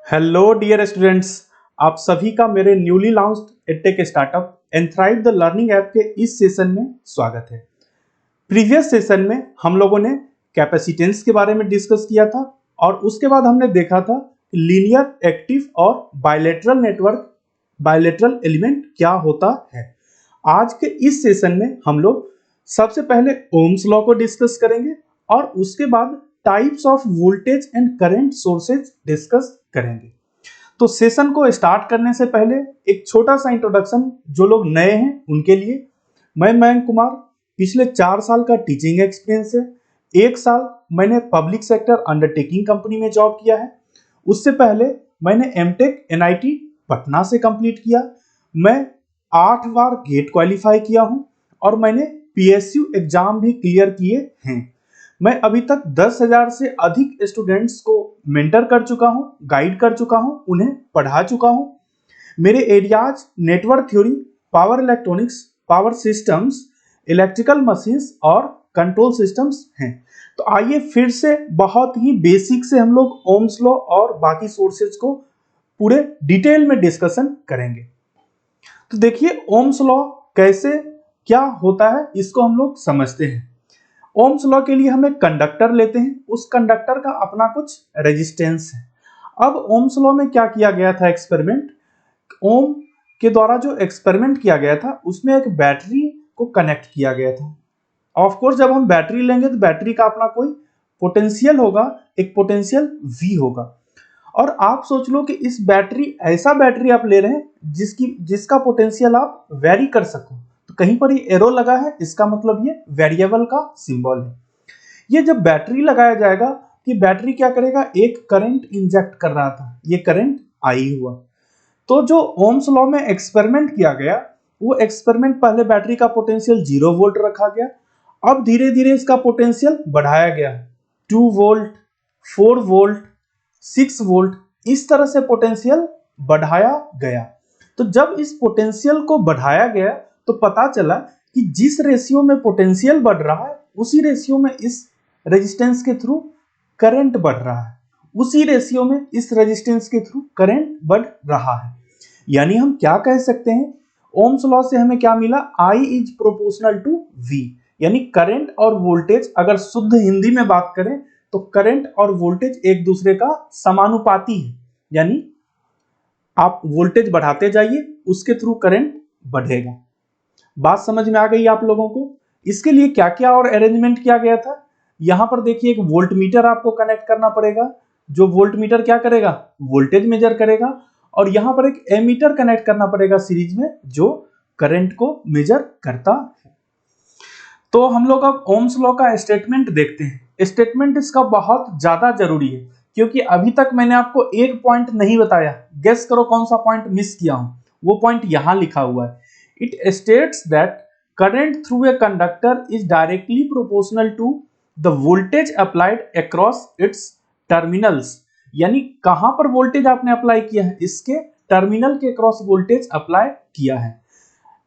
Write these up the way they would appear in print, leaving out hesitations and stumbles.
Hello dear students, आप सभी का मेरे newly launched edtech startup Anthrive the learning app के इस सेशन में स्वागत है। प्रीवियस सेशन में हम लोगों ने कैपेसिटेंस के बारे में डिस्कस किया था और उसके बाद हमने देखा था लीनियर, एक्टिव और बायलेटरल नेटवर्क, बायलेटरल एलिमेंट क्या होता है। आज के इस सेशन में हम लोग सबसे पहले ओम्स लॉ को डिस्कस करेंगे और उसके बाद types of voltage and current sources discuss करेंगे। तो सेशन को स्टार्ट करने से पहले एक छोटा सा इंट्रोडक्शन जो लोग नए हैं उनके लिए। मैं मयंक कुमार, पिछले 4 साल का टीचिंग एक्सपीरियंस है। 1 साल मैंने पब्लिक सेक्टर अंडरटेकिंग कंपनी में जॉब किया है। उससे पहले मैंने एमटेक एनआईटी पटना से कंप्लीट किया। मैं 8 बार गेट क्वालिफाई किया हूं और मैंने पीएसयू एग्जाम भी क्लियर किए हैं। मैं अभी तक 10,000 से अधिक स्टूडेंट्स को मेंटर कर चुका हूं, गाइड कर चुका हूं, उन्हें पढ़ा चुका हूं। मेरे areas network theory, power electronics, power systems, electrical machines और कंट्रोल सिस्टम्स हैं। तो आइए फिर से बहुत ही बेसिक से हम लोग ओम्स लॉ और बाकी सोर्सेज को पूरे डिटेल में डिस्कशन करेंगे। तो देखिए ओम्स लॉ कैसे क्या होता है इसको हम लोग समझते हैं। ओम्स लॉ के लिए हम एक कंडक्टर लेते हैं, उस कंडक्टर का अपना कुछ रेजिस्टेंस है। अब ओम्स लॉ में क्या किया गया था एक्सपेरिमेंट, ओम के द्वारा जो एक्सपेरिमेंट किया गया था उसमें एक बैटरी को कनेक्ट किया गया था। ऑफ कोर्स जब हम बैटरी लेंगे तो बैटरी का अपना कोई पोटेंशियल होगा, एक पोटेंशियल V होगा। और आप सोच लो कि इस बैटरी, ऐसा बैटरी आप ले रहे हैं जिसका पोटेंशियल आप वेरी कर सको। तो कहीं पर ये एरो लगा है, इसका मतलब ये वेरिएबल का सिंबल है। ये जब बैटरी लगाया जाएगा कि बैटरी क्या करेगा, एक करंट इंजेक्ट कर रहा था, ये करंट आई हुआ। तो जो ओम्स लॉ में एक्सपेरिमेंट किया गया वो एक्सपेरिमेंट, पहले बैटरी का पोटेंशियल 0 वोल्ट रखा गया। अब धीरे धीरे इसका पोटेंशियल बढ़ाया गया, 2 वोल्ट, 4 वोल्ट, 6 वोल्ट, इस तरह से पोटेंशियल बढ़ाया गया। तो जब इस पोटेंशियल को बढ़ाया गया तो पता चला कि जिस रेशियो में पोटेंशियल बढ़ रहा है उसी रेशियो में इस रेजिस्टेंस के थ्रू करंट बढ़ रहा है, उसी रेशियो में इस रेजिस्टेंस के थ्रू करंट बढ़ रहा है। यानी हम क्या कह सकते हैं, ओम्स लॉ से हमें क्या मिला, I is proportional to V। यानी करंट और वोल्टेज, अगर शुद्ध हिंदी में बात करें तो करंट और वोल्टेज एक दूसरे का समानुपाती है। यानी आप वोल्टेज बढ़ाते जाइए, उसके थ्रू करंट बढ़ेगा। बात समझ में आ गई आप लोगों को। इसके लिए क्या क्या और अरेंजमेंट किया गया था, यहां पर देखिए एक वोल्ट मीटर आपको कनेक्ट करना पड़ेगा। जो वोल्ट मीटर क्या करेगा, वोल्टेज मेजर करेगा। और यहां पर एक एमीटर कनेक्ट करना पड़ेगा सीरीज में, जो करंट को मेजर करता है। तो हम लोग अब ओम्स लॉ का स्टेटमेंट देखते हैं। स्टेटमेंट इसका बहुत ज्यादा जरूरी है क्योंकि अभी तक मैंने आपको एक पॉइंट नहीं बताया। गेस करो कौन सा पॉइंट मिस किया हूं, वो पॉइंट यहां लिखा हुआ है। It states that current through a conductor is directly proportional to the voltage applied across its terminals। यानी कहां पर वोल्टेज आपने अप्लाई किया है, इसके टर्मिनल के क्रॉस वोल्टेज अप्लाई किया है।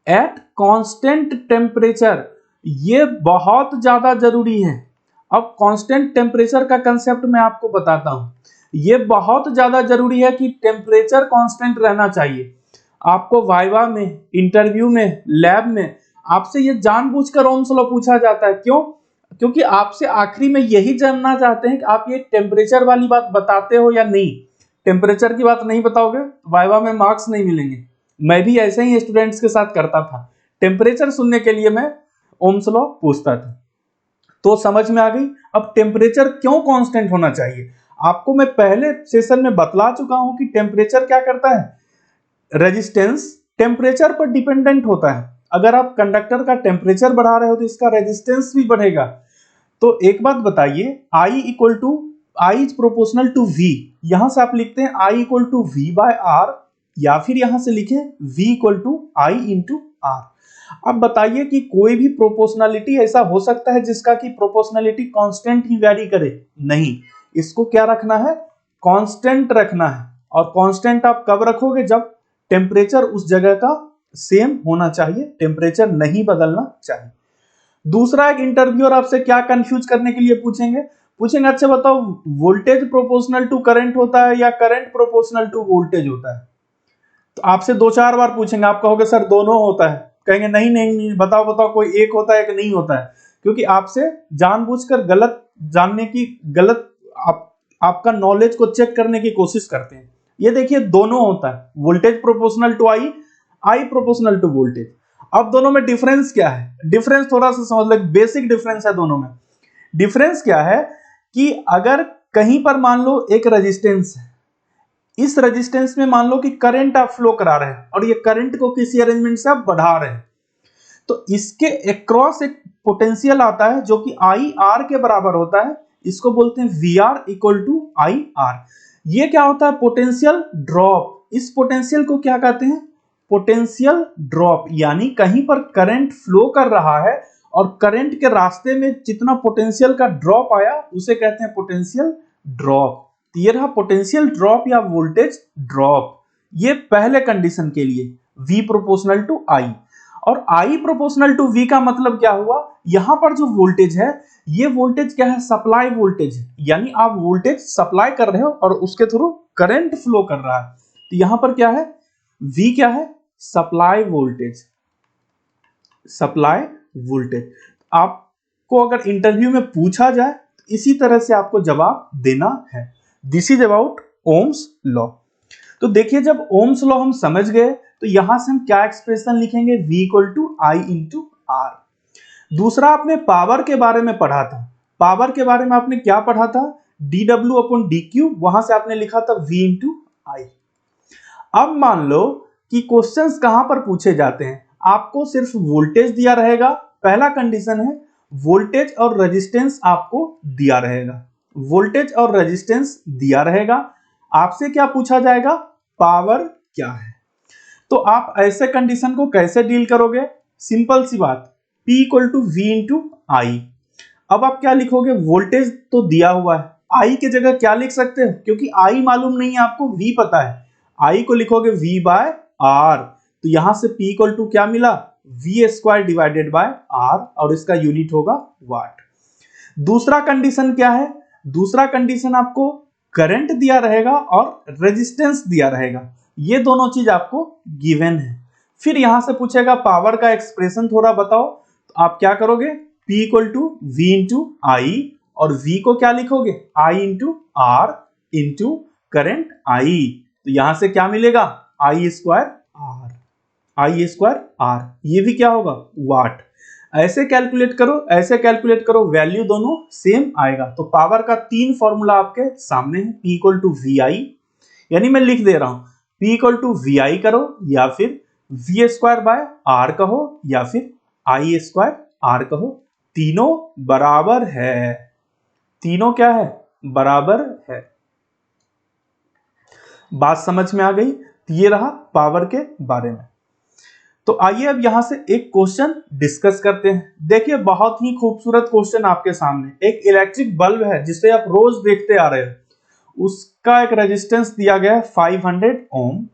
एट कांस्टेंट टेम्परेचर, ये बहुत ज्यादा जरूरी है। अब कांस्टेंट टेम्परेचर का कंसेप्ट मैं आपको बताता हूं। ये बहुत ज्यादा जरूरी है कि टेम्परेचर कांस्टेंट रहना चाहिए। आपको वाइवा में, इंटरव्यू में, लैब में आपसे ये जानबूझकर ओम्स लॉ पूछा जाता है। क्यों? क्योंकि आपसे आखिरी में यही जानना चाहते हैं कि आप ये टेम्परेचर वाली बात बताते हो या नहीं। टेम्परेचर की बात नहीं बताओगे वाइवा में मार्क्स नहीं मिलेंगे। मैं भी ऐसे ही स्टूडेंट्स के साथ करता था, टेम्परेचर सुनने के लिए मैं ओम्स लॉ पूछता था। तो समझ में आ गई। अब टेम्परेचर क्यों कांस्टेंट होना चाहिए, आपको मैं पहले सेशन में बतला चुका हूं कि टेम्परेचर क्या करता है, रेजिस्टेंस टेम्परेचर पर डिपेंडेंट होता है। अगर आप कंडक्टर का टेम्परेचर बढ़ा रहे हो तो इसका रेजिस्टेंस भी बढ़ेगा। तो एक बात बताइए, I is proportional to V, यहां से आप लिखते हैं I equal to V by R, या फिर यहां से लिखें V equal to I into R। अब बताइए कि कोई भी प्रोपोर्शनलिटी ऐसा हो सकता है जिसका कि प्रोपोर्शनलिटी कांस्टेंट ही वैरी करे? नहीं, इसको क्या रखना है, कांस्टेंट रखना है। और कांस्टेंट आप कब रखोगे, जब टेम्परेचर उस जगह का सेम होना चाहिए, टेम्परेचर नहीं बदलना चाहिए। दूसरा, एक इंटरव्यूअर आपसे क्या कंफ्यूज करने के लिए पूछेंगे, पूछेंगे अच्छा बताओ वोल्टेज प्रोपोर्शनल टू करंट होता है या करंट प्रोपोर्शनल टू वोल्टेज होता है? तो आपसे 2-4 बार पूछेंगे, आप कहोगे सर दोनों होता है, कहेंगे नहीं नहीं नहीं, बताओ बताओ कोई एक होता है एक नहीं होता है, क्योंकि आपसे जानबूझकर गलत जानने की गलत आपका नॉलेज को चेक करने की कोशिश करते हैं। ये देखिए दोनों होता है, voltage proportional to I, I proportional to voltage. अब दोनों में डिफरेंस क्या है? डिफरेंस थोड़ा सा समझ लो, बेसिक डिफरेंस है दोनों में। डिफरेंस क्या है कि अगर कहीं पर मान लो एक रेजिस्टेंस है, इस रेजिस्टेंस में मान लो कि करंट आप फ्लो करा रहे हैं और ये करंट को किसी अरेंजमेंट से आप बढ़ा रहे हैं, तो इसके अक्रॉस एक पोटेंशियल आता है जो कि आई आर के बराबर होता है, इसको बोलते हैं V R equal to I R. ये क्या होता है? Potential drop. इस पोटेंशियल को क्या कहते हैं? Potential drop. यानी कहीं पर करंट फ्लो कर रहा है और करंट के रास्ते में जितना पोटेंशियल का ड्रॉप आया उसे कहते हैं पोटेंशियल ड्रॉप। तो ये रहा पोटेंशियल ड्रॉप या वोल्टेज ड्रॉप। ये पहले कंडीशन के लिए V प्रोपोर्शनल टू I। और I प्रोपोर्शनल टू V का मतलब क्या हुआ? यहां पर जो वोल्टेज है, ये वोल्टेज क्या है? सप्लाई वोल्टेज है। यानी आप वोल्टेज सप्लाई कर रहे हो और उसके थ्रू करंट फ्लो कर रहा है। तो यहां पर क्या है? V क्या है? Supply voltage. Supply voltage. आपको अगर इंटरव्यू में पूछा जाए तो इसी तरह से आपको जवाब देना है। This is about Ohm's law. तो देखिए जब ओम्स लॉ हम समझ गए तो यहां से हम क्या एक्सप्रेशन लिखेंगे? V equal to I into R. दूसरा आपने पावर के बारे में पढ़ा था। पावर के बारे में आपने क्या पढ़ा था? dw अपॉन dq, वहां से आपने लिखा था V इंटू आई। अब मान लो कि क्वेश्चंस कहां पर पूछे जाते हैं, आपको सिर्फ वोल्टेज दिया रहेगा। पहला कंडीशन है वोल्टेज और रेजिस्टेंस आपको दिया रहेगा। वोल्टेज और रेजिस्टेंस दिया रहेगा। आपसे क्या पूछा जाएगा? पावर क्या है। तो आप ऐसे कंडीशन को कैसे डील करोगे? सिंपल सी बात, P equal to V into I. अब आप क्या लिखोगे? वोल्टेज तो दिया हुआ है, I की जगह क्या लिख सकते हो? क्योंकि I मालूम नहीं है आपको, V पता है, I को लिखोगे V बाय R। तो यहां से P इक्वल टू क्या मिला? V square divided bye R, और इसका यूनिट होगा वाट। दूसरा कंडीशन क्या है? दूसरा कंडीशन आपको करंट दिया रहेगा और रेजिस्टेंस दिया रहेगा। ये दोनों चीज आपको गिवन है। फिर यहां से पूछेगा पावर का एक्सप्रेशन थोड़ा बताओ, तो आप क्या करोगे? P equal to V into I, और V को क्या लिखोगे? I into R into current I। तो यहां से क्या मिलेगा? I square R। I square R, ये भी क्या होगा? वाट। ऐसे कैलकुलेट करो, ऐसे कैलकुलेट करो, वैल्यू दोनों सेम आएगा। तो पावर का 3 फॉर्मूला आपके सामने है। P इक्वल टू वी आई, यानी मैं लिख दे रहा हूं, P इक्वल टू वी आई करो, या फिर V स्क्वायर बाय R कहो, या फिर I स्क्वायर R कहो। तीनों बराबर है। तीनों क्या है? बराबर है। बात समझ में आ गई? ये रहा पावर के बारे में। तो आइए अब यहां से एक क्वेश्चन डिस्कस करते हैं। देखिए बहुत ही खूबसूरत क्वेश्चन आपके सामने। एक इलेक्ट्रिक बल्ब है जिसे आप रोज देखते आ रहे हो, उसका एक रेजिस्टेंस दिया गया है 500 ओम।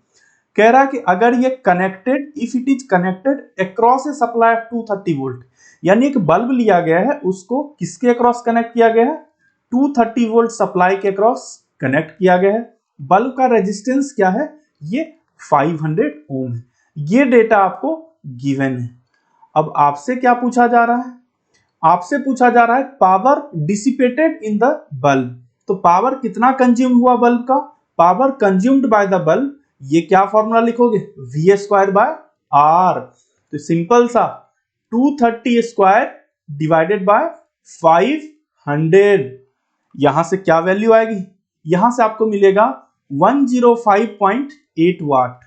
कह रहा है कि अगर ये connected, if it is connected across A supply of 230 volt, यानी एक बल्ब लिया गया है, उसको किसके अक्रॉस कनेक्ट किया गया है? 230 वोल्ट सप्लाई के अक्रॉस कनेक्ट किया गया है। बल्ब का रेजिस्टेंस क्या है? ये 500 ओम है। ये डेटा आपको गिवन है। अब आपसे क्या पूछा जा रहा है? आपसे पूछा जा रहा है power dissipated in the bulb. तो पावर कितना कंज्यूम हुआ बल्ब का? Power consumed by the bulb, ये क्या फॉर्मूला लिखोगे? V square by R। तो सिंपल सा 230 स्क्वायर डिवाइडेड बाय 500, यहां से क्या वैल्यू आएगी? यहां से आपको मिलेगा 105.8 वाट।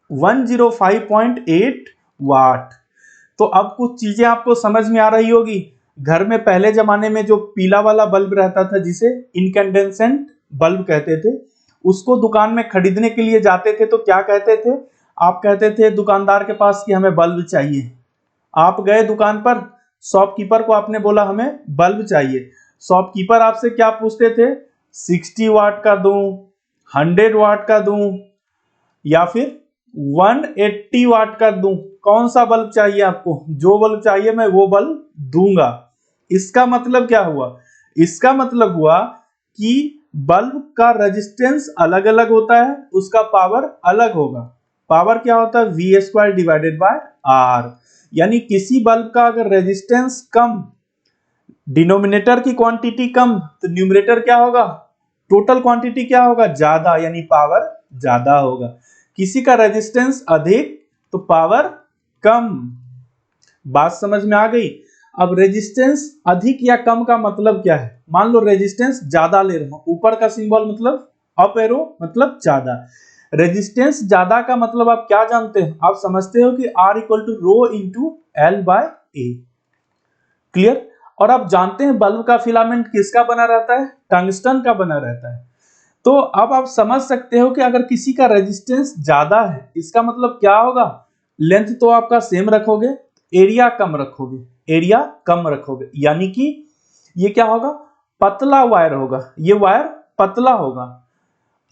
105.8 वाट। तो अब कुछ चीजें आपको समझ में आ रही होगी। घर में पहले जमाने में जो पीला वाला बल्ब रहता था जिसे इनकैंडेसेंट बल्ब कहते थे, उसको दुकान में खरीदने के लिए जाते थे तो क्या कहते थे? आप कहते थे दुकानदार के पास कि हमें बल्ब चाहिए। आप गए दुकान पर, शॉपकीपर को आपने बोला हमें बल्ब चाहिए। शॉपकीपर आपसे क्या पूछते थे? 60 वाट का दूं, 100 वाट का दूं, या फिर 180 वाट का दूं? कौन सा बल्ब चाहिए आपको? जो बल्ब चाहिए मैं वो बल्ब दूंगा। इसका मतलब क्या हुआ? इसका मतलब हुआ कि बल्ब का रेजिस्टेंस अलग अलग होता है, उसका पावर अलग होगा। पावर क्या होता है? V square divided by R. यानी किसी बल्ब का अगर रेजिस्टेंस कम, डिनोमिनेटर की क्वांटिटी कम, तो न्यूमरेटर क्या होगा? टोटल क्वांटिटी क्या होगा? ज्यादा, यानी पावर ज्यादा होगा। किसी का रेजिस्टेंस अधिक तो पावर कम। बात समझ में आ गई? अब रेजिस्टेंस अधिक या कम का मतलब क्या है? मान लो रेजिस्टेंस ज्यादा ले रहा हूं, ऊपर का सिंबल मतलब अप एरो मतलब ज्यादा। रेजिस्टेंस ज्यादा का मतलब आप क्या जानते हैं? आप समझते हो कि R equal to rho into L by A. Clear? और आप जानते हैं बल्ब का फिलामेंट किसका बना रहता है? टंगस्टन का बना रहता है। तो अब आप समझ सकते हो कि अगर किसी का रेजिस्टेंस ज्यादा है, इसका मतलब क्या होगा? लेंथ तो आपका सेम रखोगे, एरिया कम रखोगे, एरिया कम रखोगे, यानी कि ये क्या होगा? पतला वायर होगा, ये वायर पतला होगा।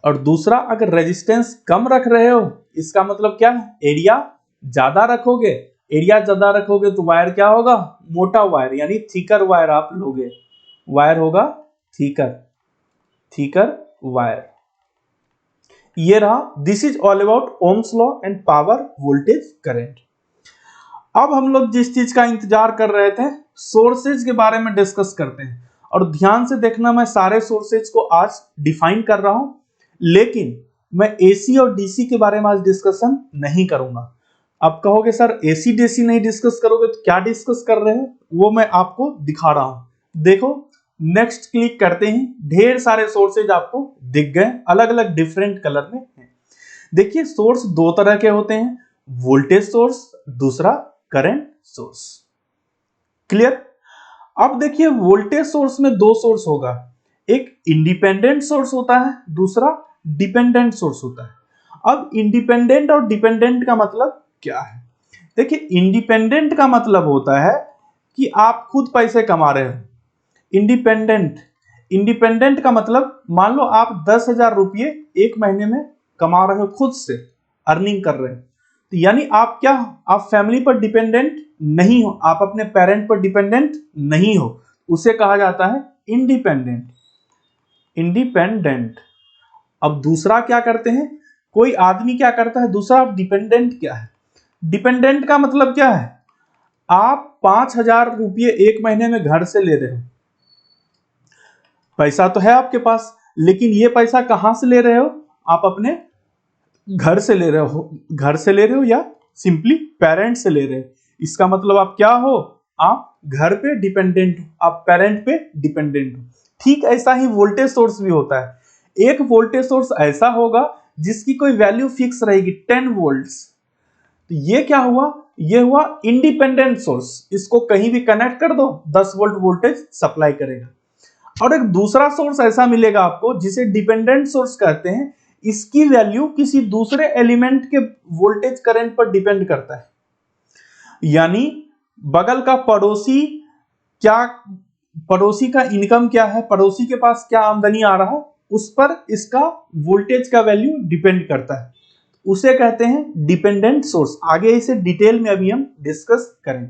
और दूसरा, अगर रेजिस्टेंस कम रख रहे हो, इसका मतलब क्या है? एरिया ज्यादा रखोगे, एरिया ज्यादा रखोगे तो वायर क्या होगा? मोटा वायर, यानी थिकर वायर आप लोगे। वायर होगा थिकर, थिकर वायर। ये रहा, this is all about Ohm's law and power voltage current. अब हम लोग जिस चीज का इंतजार कर रहे थे, सोर्सेज के बारे में डिस्कस करते हैं। और ध्यान से देखना, मैं सारे सोर्सेज को आज डिफाइन कर रहा हूं, लेकिन मैं एसी और डीसी के बारे में आज डिस्कशन नहीं करूंगा। अब कहोगे सर एसी डीसी नहीं डिस्कस करोगे तो क्या डिस्कस कर रहे हैं? वो मैं आपको दिखा रहा हूं। देखो, नेक्स्ट क्लिक करते ही ढेर सारे सोर्सेज आपको दिख गए, अलग अलग डिफरेंट कलर में हैं। देखिए, सोर्स दो तरह के होते हैं, वोल्टेज सोर्स, दूसरा करंट सोर्स। क्लियर? अब देखिए, वोल्टेज सोर्स में दो सोर्स होगा, एक इंडिपेंडेंट सोर्स होता है, दूसरा डिपेंडेंट सोर्स होता है। अब इंडिपेंडेंट और डिपेंडेंट का मतलब क्या है? देखिए, इंडिपेंडेंट का मतलब होता है कि आप खुद पैसे कमा रहे हो। इंडिपेंडेंट, इंडिपेंडेंट का मतलब मान लो आप 10,000 रुपये एक महीने में कमा रहे हो, खुद से अर्निंग कर रहे हो, तो यानी आप क्या, आप फैमिली पर डिपेंडेंट नहीं हो, आप अपने पेरेंट पर डिपेंडेंट नहीं हो, उसे कहा जाता है इंडिपेंडेंट। इंडिपेंडेंट। अब दूसरा क्या करते हैं, कोई आदमी क्या करता है, दूसरा डिपेंडेंट क्या है? डिपेंडेंट का मतलब क्या है? आप 5,000 रुपये एक महीने में घर से ले रहे हो, पैसा तो है आपके पास, लेकिन ये पैसा कहां से ले रहे हो? आप अपने घर से ले रहे हो, घर से ले रहे हो या सिंपली पेरेंट से ले रहे हो। इसका मतलब आप क्या हो? आप घर पे डिपेंडेंट हो, आप पेरेंट पे डिपेंडेंट हो। ठीक ऐसा ही वोल्टेज सोर्स भी होता है। एक वोल्टेज सोर्स ऐसा होगा जिसकी कोई वैल्यू फिक्स रहेगी, 10 वोल्ट्स। तो ये क्या हुआ? ये हुआ इंडिपेंडेंट सोर्स, इसको कहीं भी कनेक्ट कर दो, 10 वोल्ट वोल्टेज सप्लाई करेगा। और एक दूसरा सोर्स ऐसा मिलेगा आपको जिसे डिपेंडेंट सोर्स कहते हैं, इसकी वैल्यू किसी दूसरे एलिमेंट के वोल्टेज करंट पर डिपेंड करता है। यानी बगल का पड़ोसी क्या, पड़ोसी का इनकम क्या है, पड़ोसी के पास क्या आमदनी आ रहा है, उस पर इसका वोल्टेज का वैल्यू डिपेंड करता है, उसे कहते हैं डिपेंडेंट सोर्स। आगे इसे डिटेल में अभी हम डिस्कस करेंगे।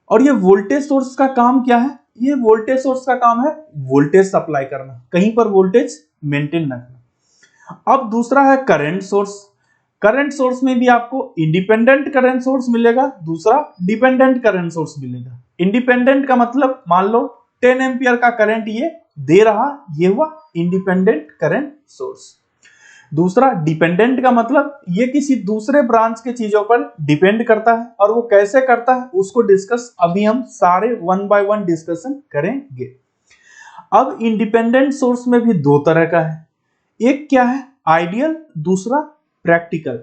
और ये वोल्टेज सोर्स का काम क्या है? ये वोल्टेज सोर्स का काम है वोल्टेज सप्लाई करना, कहीं पर वोल्टेज मेंटेन रखना। अब दूसरा है करंट सोर्स। करंट सोर्स में भी आपको इंडिपेंडेंट करंट सोर्स मिलेगा, दूसरा डिपेंडेंट करंट सोर्स मिलेगा। इंडिपेंडेंट का मतलब मान लो 10 एम्पियर का करंट ये दे रहा, ये हुआ इंडिपेंडेंट करंट सोर्स। दूसरा डिपेंडेंट का मतलब ये किसी दूसरे ब्रांच के चीजों पर डिपेंड करता है, और वो कैसे करता है उसको डिस्कस अभी हम सारे वन बाय वन डिस्कशन करेंगे। अब इंडिपेंडेंट सोर्स में भी दो तरह का है, एक क्या है? आइडियल, दूसरा प्रैक्टिकल।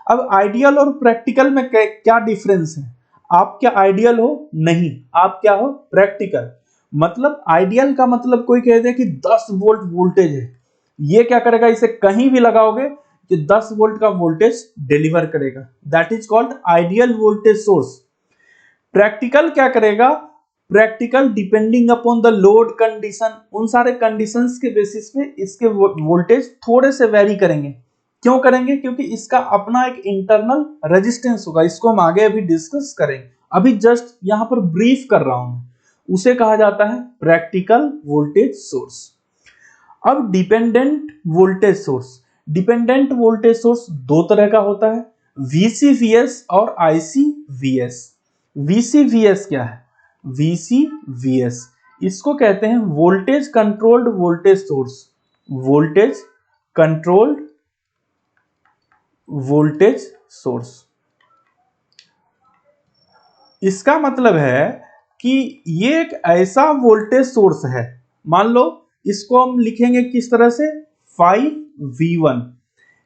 अब आइडियल और प्रैक्टिकल में क्या डिफरेंस है? आप क्या आइडियल हो? नहीं, आप क्या हो? प्रैक्टिकल। मतलब आइडियल का मतलब कोई कह दे कि 10 वोल्ट वोल्टेज है, ये क्या करेगा, इसे कहीं भी लगाओगे कि 10 वोल्ट का वोल्टेज डिलीवर करेगा, that is called ideal voltage source. Practical क्या करेगा? Practical depending upon the load condition, उन सारे कंडीशंस के बेसिस पे इसके वोल्टेज थोड़े से वेरी करेंगे। क्यों करेंगे? क्योंकि इसका अपना एक इंटरनल रेजिस्टेंस होगा, इसको हम आगे अभी डिस्कस करेंगे, अभी जस्ट यहां पर ब्रीफ कर रहा हूं। उसे कहा जाता है प्रैक्टिकल वोल्टेज सोर्स। अब dependent voltage source, dependent voltage source दो तरह का होता है, VCVS और ICVS। VCVS क्या है? VCVS इसको कहते हैं voltage controlled voltage source, voltage controlled voltage source. इसका मतलब है कि ये एक ऐसा वोल्टेज सोर्स है, मान लो इसको हम लिखेंगे किस तरह से, 5V1।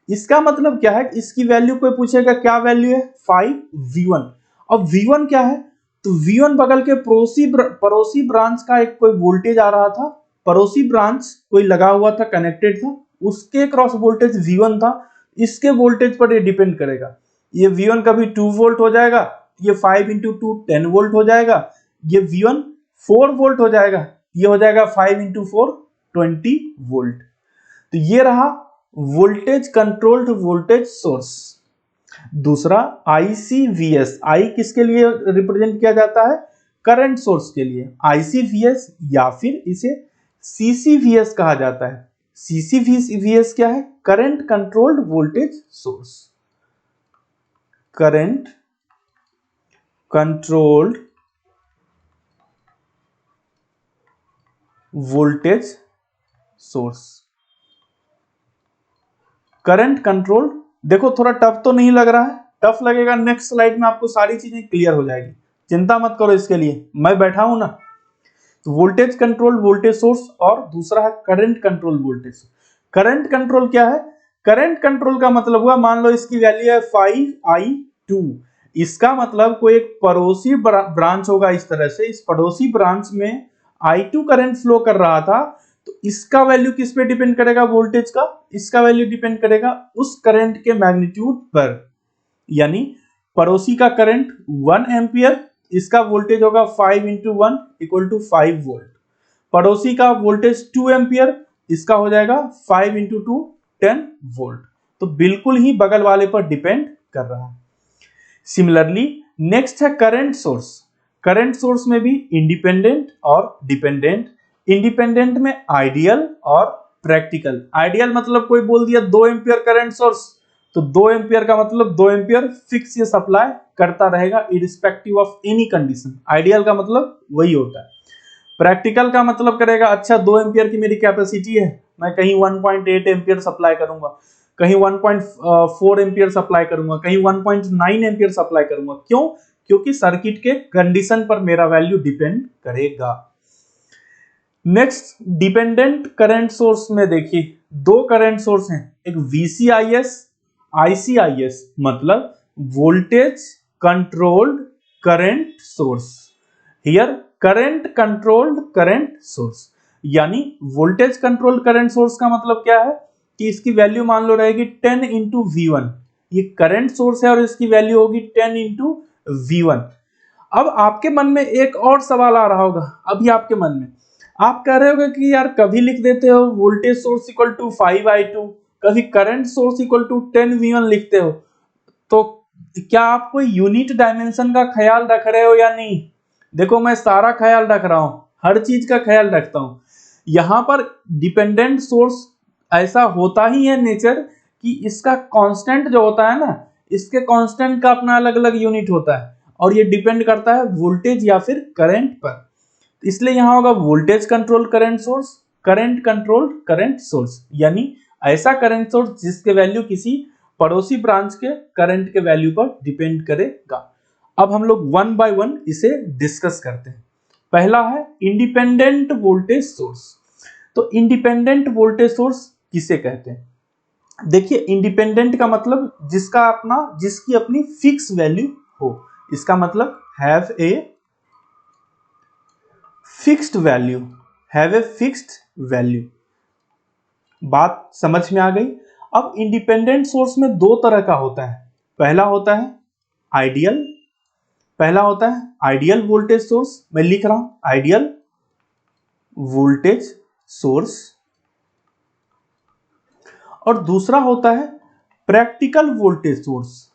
इसका मतलब क्या है, इसकी वैल्यू कोई पूछेगा क्या वैल्यू है, 5V1। अब V1 क्या है, तो V1 बगल के पड़ोसी ब्रांच का एक कोई वोल्टेज आ रहा था, पड़ोसी ब्रांच कोई लगा हुआ था, कनेक्टेड था, उसके क्रॉस वोल्टेज V1 था, इसके वोल्टेज पर ये डिपेंड करेगा। ये V1 कभी 2 वोल्ट हो जाएगा, ये 5 इंटू 2 10 वोल्ट हो जाएगा, ये V1 4 वोल्ट हो जाएगा, ये हो जाएगा 5 इंटू 4 20 वोल्ट। तो ये रहा वोल्टेज कंट्रोल्ड वोल्टेज सोर्स। दूसरा ICVS, आई किसके लिए रिप्रेजेंट किया जाता है, करंट सोर्स के लिए, ICVS या फिर इसे CCVS कहा जाता है। CCVS क्या है, current controlled voltage source, current controlled voltage source. Current control, देखो थोड़ा टफ तो नहीं लग रहा है, टफ लगेगा नेक्स्ट स्लाइड में आपको सारी चीजें क्लियर हो जाएगी, चिंता मत करो इसके लिए, मैं बैठा हूं ना। तो वोल्टेज कंट्रोल वोल्टेज सोर्स और दूसरा है current control voltage. Current control क्या है, करंट कंट्रोल का मतलब हुआ, मान लो इसकी वैल्यू है 5I2, इसका मतलब कोई एक पड़ोसी ब्रांच होगा इस तरह से, इस पड़ोसी ब्रांच में I2 करंट फ्लो कर रहा था, तो इसका वैल्यू किस पे डिपेंड करेगा, वोल्टेज का, इसका वैल्यू डिपेंड करेगा उस करंट के मैग्नीट्यूड पर। यानी पड़ोसी का करंट 1 एम्पियर, इसका वोल्टेज होगा 5 इंटू 1 इक्वल टू 5 वोल्ट। पड़ोसी का वोल्टेज 2 एम्पियर, इसका हो जाएगा 5 इंटू 2 10 वोल्ट। तो बिल्कुल ही बगल वाले पर डिपेंड कर रहा है। सिमिलरली नेक्स्ट है करंट सोर्स। करंट सोर्स में भी इंडिपेंडेंट और डिपेंडेंट। इंडिपेंडेंट में आइडियल और प्रैक्टिकल। आइडियल मतलब कोई बोल दिया 2 एम्पियर करंट सोर्स, तो 2 एम्पियर का मतलब 2 एम्पियर फिक्स ये सप्लाई करता रहेगा irrespective of any condition. Ideal का मतलब वही होता है। प्रैक्टिकल का मतलब करेगा अच्छा 2 एम्पियर की मेरी कैपेसिटी है, मैं कहीं 1.8 एम्पियर सप्लाई करूंगा, कहीं 1.4 एम्पियर सप्लाई करूंगा, कहीं 1.9 एम्पियर सप्लाई करूंगा। क्यों? क्योंकि सर्किट के कंडीशन पर मेरा वैल्यू डिपेंड करेगा। नेक्स्ट डिपेंडेंट करंट सोर्स में देखिए दो करंट सोर्स हैं, एक VCIS, ICIS मतलब voltage controlled current source. Here current controlled current source, यानी वोल्टेज कंट्रोल्ड करंट सोर्स का मतलब क्या है कि इसकी वैल्यू मान लो रहेगी 10 इंटू V1। ये करंट सोर्स है और इसकी वैल्यू होगी 10 इंटू V1। अब आपके मन में एक और सवाल आ रहा होगा, अभी आपके मन में आप कह रहे होगे कि यार कभी लिख देते हो voltage source equal to 5I2, कभी current source equal to 10V1 लिखते हो, तो क्या आप कोई यूनिट डायमेंशन का ख्याल रख रहे हो या नहीं? देखो मैं सारा ख्याल रख रहा हूं, हर चीज का ख्याल रखता हूं। यहां पर डिपेंडेंट सोर्स ऐसा होता ही है नेचर कि इसका कांस्टेंट जो होता है ना, इसके कांस्टेंट का अपना अलग अलग यूनिट होता है और ये डिपेंड करता है वोल्टेज या फिर करंट पर। इसलिए यहां होगा voltage control current source, current control current source, यानी ऐसा करंट सोर्स जिसके वैल्यू किसी पड़ोसी ब्रांच के करंट के वैल्यू पर डिपेंड करेगा। अब हम लोग वन बाय वन इसे डिस्कस करते हैं। पहला है इंडिपेंडेंट वोल्टेज सोर्स। तो इंडिपेंडेंट वोल्टेज सोर्स किसे कहते हैं? देखिए इंडिपेंडेंट का मतलब जिसकी अपनी फिक्स वैल्यू हो, इसका मतलब have a fixed value, have a fixed value. बात समझ में आ गई? अब इंडिपेंडेंट सोर्स में दो तरह का होता है, पहला होता है आइडियल, पहला होता है आइडियल वोल्टेज सोर्स, मैं लिख रहा हूं आइडियल वोल्टेज सोर्स, और दूसरा होता है practical voltage source,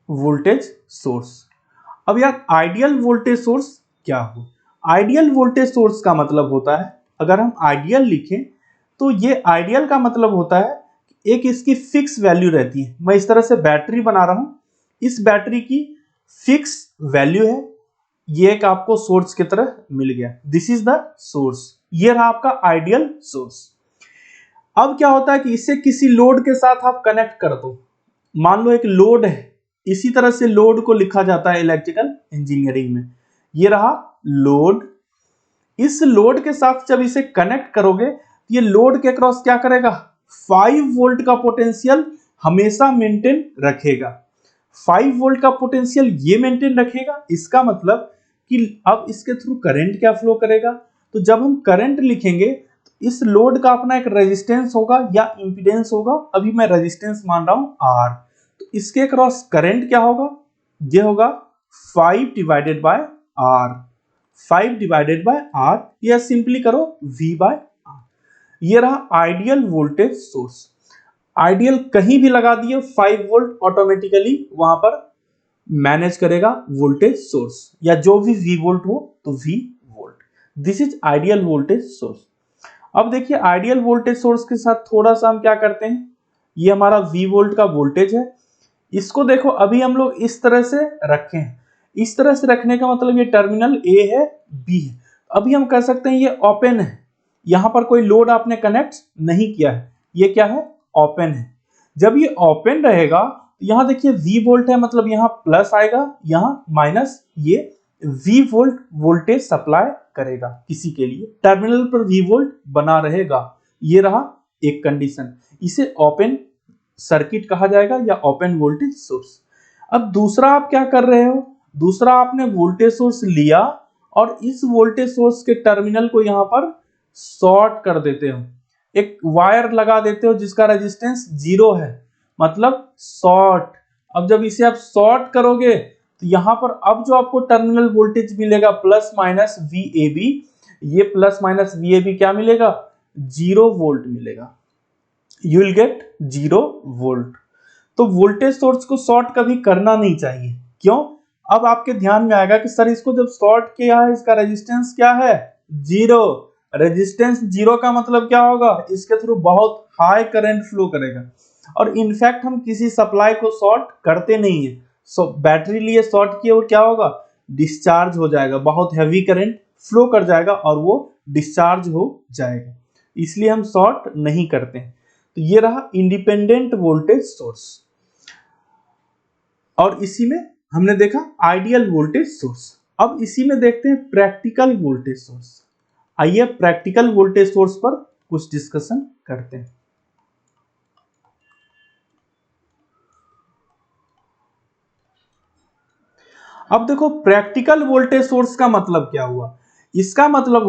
voltage source. अब यार आइडियल वोल्टेज सोर्स क्या हो? आइडियल वोल्टेज सोर्स का मतलब होता है, अगर हम आइडियल लिखें तो ये आइडियल का मतलब होता है एक इसकी फिक्स वैल्यू रहती है। मैं इस तरह से बैटरी बना रहा हूं, इस बैटरी की फिक्स वैल्यू है, ये एक आपको सोर्स की तरह मिल गया, दिस इज द सोर्स, ये रहा आपका आइडियल सोर्स। अब क्या होता है कि इसे किसी लोड के साथ आप कनेक्ट कर दो, मान लो एक लोड है, इसी तरह से लोड को लिखा जाता है इलेक्ट्रिकल इंजीनियरिंग में, ये रहा लोड। इस लोड के साथ जब इसे कनेक्ट करोगे, ये लोड के क्रॉस क्या करेगा, 5 वोल्ट का पोटेंशियल हमेशा मेंटेन रखेगा। 5 वोल्ट का पोटेंशियल ये मेंटेन रखेगा, इसका मतलब कि अब इसके थ्रू करंट क्या फ्लो करेगा, तो जब हम करंट लिखेंगे तो इस लोड का अपना एक रेजिस्टेंस होगा या इंपीडेंस होगा, अभी मैं रेजिस्टेंस मान रहा हूं आर, तो इसके क्रॉस करंट क्या होगा, ये होगा 5 divided by R, 5 divided by R, या सिंपली करो V बाय आर। ये रहा आइडियल वोल्टेज सोर्स। आइडियल कहीं भी लगा दिए 5 वोल्ट ऑटोमेटिकली वहां पर मैनेज करेगा वोल्टेज सोर्स, या जो भी V वोल्ट हो तो V volt, this is ideal voltage source. अब देखिए आइडियल वोल्टेज सोर्स के साथ थोड़ा सा हम क्या करते हैं, ये हमारा V वोल्ट का वोल्टेज है, इसको देखो अभी हम लोग इस तरह से रखे हैं, इस तरह से रखने का मतलब ये टर्मिनल A है, B है, अभी हम कह सकते हैं ये ओपन है, यहां पर कोई लोड आपने कनेक्ट नहीं किया है, ये क्या है, ओपन है। जब ये ओपन रहेगा तो यहां देखिए V वोल्ट है, मतलब यहां प्लस आएगा, यहां माइनस, ये V वोल्ट वोल्टेज सप्लाई करेगा किसी के लिए, टर्मिनल पर V वोल्ट बना रहेगा, ये रहा एक कंडीशन, इसे ओपन सर्किट कहा जाएगा या ओपन वोल्टेज सोर्स। अब दूसरा आप क्या कर रहे हो, दूसरा आपने वोल्टेज सोर्स लिया और इस वोल्टेज सोर्स के टर्मिनल को यहां पर शॉर्ट कर देते हो, एक वायर लगा देते हो जिसका रेजिस्टेंस 0 है, मतलब शॉर्ट। अब जब इसे आप शॉर्ट करोगे तो यहां पर अब जो आपको टर्मिनल वोल्टेज मिलेगा प्लस माइनस VAB, ये प्लस माइनस VAB क्या मिलेगा, 0 वोल्ट मिलेगा, यू विल गेट 0 वोल्ट। तो वोल्टेज सोर्स को शॉर्ट कभी करना नहीं चाहिए, क्यों, अब आपके ध्यान में आएगा कि सर इसको जब शॉर्ट किया है इसका रेजिस्टेंस क्या है, 0, रेजिस्टेंस 0 का मतलब क्या होगा, इसके थ्रू बहुत हाई करंट फ्लो करेगा, और इनफैक्ट हम किसी सप्लाई को शॉर्ट करते नहीं है, सो बैटरी लिए शॉर्ट किए और क्या होगा, डिस्चार्ज हो जाएगा, बहुत हैवी करंट फ्लो कर जाएगा और वो डिस्चार्ज हो जाएगा, इसलिए हम शॉर्ट नहीं करते हैं। तो ये रहा इंडिपेंडेंट वोल्टेज सोर्स, और इसी में हमने देखा आइडियल वोल्टेज सोर्स। अब इसी में देखते हैं प्रैक्टिकल वोल्टेज सोर्स। आइए प्रैक्टिकल वोल्टेज सोर्स पर कुछ डिस्कशन करते हैं। अब देखो प्रैक्टिकल वोल्टेज सोर्स का मतलब क्या हुआ, इसका मतलब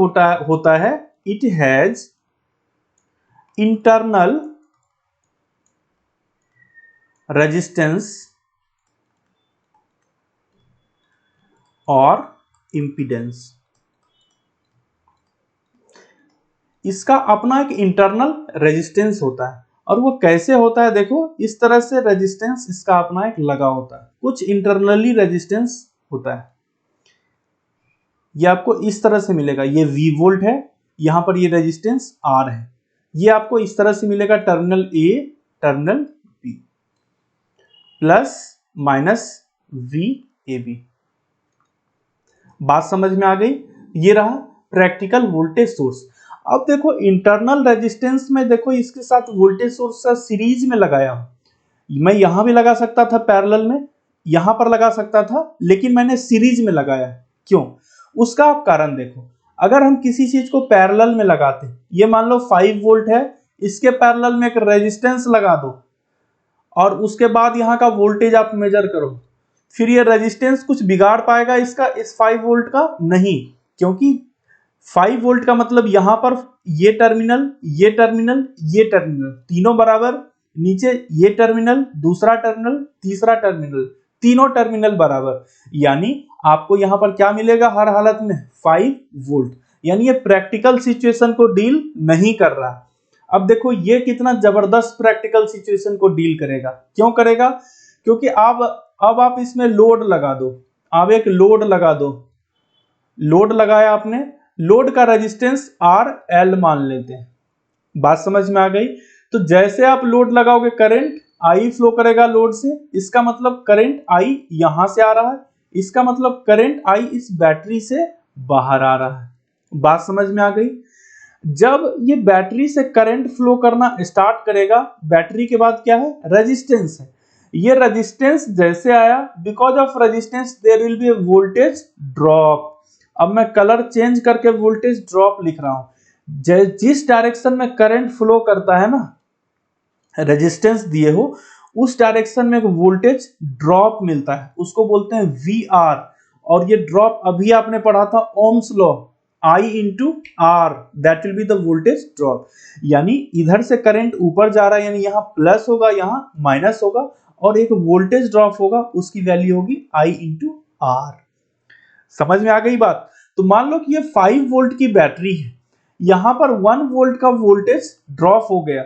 होता है इट हैज इंटरनल रेजिस्टेंस और इंपीडेंस, इसका अपना एक इंटरनल रेजिस्टेंस होता है, और वो कैसे होता है, देखो इस तरह से रेजिस्टेंस इसका अपना एक लगा होता है, कुछ इंटरनली रेजिस्टेंस होता है, ये आपको इस तरह से मिलेगा, ये V वोल्ट है, यहां पर ये रेजिस्टेंस R है, ये आपको इस तरह से मिलेगा, terminal A terminal B, plus minus VAB, बात समझ में आ गई। ये रहा प्रैक्टिकल वोल्टेज सोर्स। अब देखो इंटरनल रेजिस्टेंस में देखो इसके साथ वोल्टेज सोर्स का सीरीज में लगाया हूं, मैं यहां भी लगा सकता था पैरेलल में, यहां पर लगा सकता था, लेकिन मैंने सीरीज में लगाया है, क्यों, उसका आप कारण देखो, अगर हम किसी चीज को पैरेलल में लगाते, ये मान लो 5 वोल्ट है, इसके पैरेलल में एक रेजिस्टेंस लगा दो और उसके बाद यहाँ का वोल्टेज आप मेजर करो, फिर ये रेजिस्टेंस कुछ बिगाड़ पाएगा इसका, इस 5 वोल्ट का, नहीं, क्योंकि 5 वोल्ट का मतलब यहां पर ये टर्मिनल, ये टर्मिनल, ये टर्मिनल तीनों बराबर, नीचे ये टर्मिनल, दूसरा टर्मिनल, तीसरा टर्मिनल, तीनों टर्मिनल बराबर, यानी आपको यहां पर क्या मिलेगा हर हालत में, 5 वोल्ट, यानी ये प्रैक्टिकल सिचुएशन को डील नहीं कर रहा। अब देखो ये कितना जबरदस्त प्रैक्टिकल सिचुएशन को डील करेगा, क्यों करेगा, क्योंकि अब आप इसमें लोड लगा दो, अब एक लोड लगा दो, लोड लगाया आपने, लोड का रेजिस्टेंस आर एल मान लेते हैं। बात समझ में आ गई? तो जैसे आप लोड लगाओगे करंट आई फ्लो करेगा लोड से, इसका मतलब करंट आई यहां से आ रहा है, इसका मतलब करंट आई इस बैटरी से बाहर आ रहा है। बात समझ में आ गई? जब ये बैटरी से करंट फ्लो करना स्टार्ट करेगा, बैटरी के बाद क्या है? रेजिस्टेंस है। ये रेजिस्टेंस जैसे आया, because of resistance there will be a voltage drop. अब मैं कलर चेंज करके वोल्टेज ड्रॉप लिख रहा हूं। जिस डायरेक्शन में करंट फ्लो करता है ना, रेजिस्टेंस दिए हो, उस डायरेक्शन में एक वोल्टेज ड्रॉप मिलता है, उसको बोलते हैं वी आर। और ये ड्रॉप अभी आपने पढ़ा था Ohm's law, I into R, that will be the voltage drop. यानी इधर से करंट ऊपर जा रहा है, यानी यहाँ प्लस होगा, यहाँ माइनस होगा, और एक वोल्टेज ड्रॉप होगा, उसकी वैल्यू होगी I इंटू आर। समझ में आ गई बात? तो मान लो कि ये 5 वोल्ट की बैटरी है, यहां पर 1 वोल्ट का वोल्टेज ड्रॉप हो गया,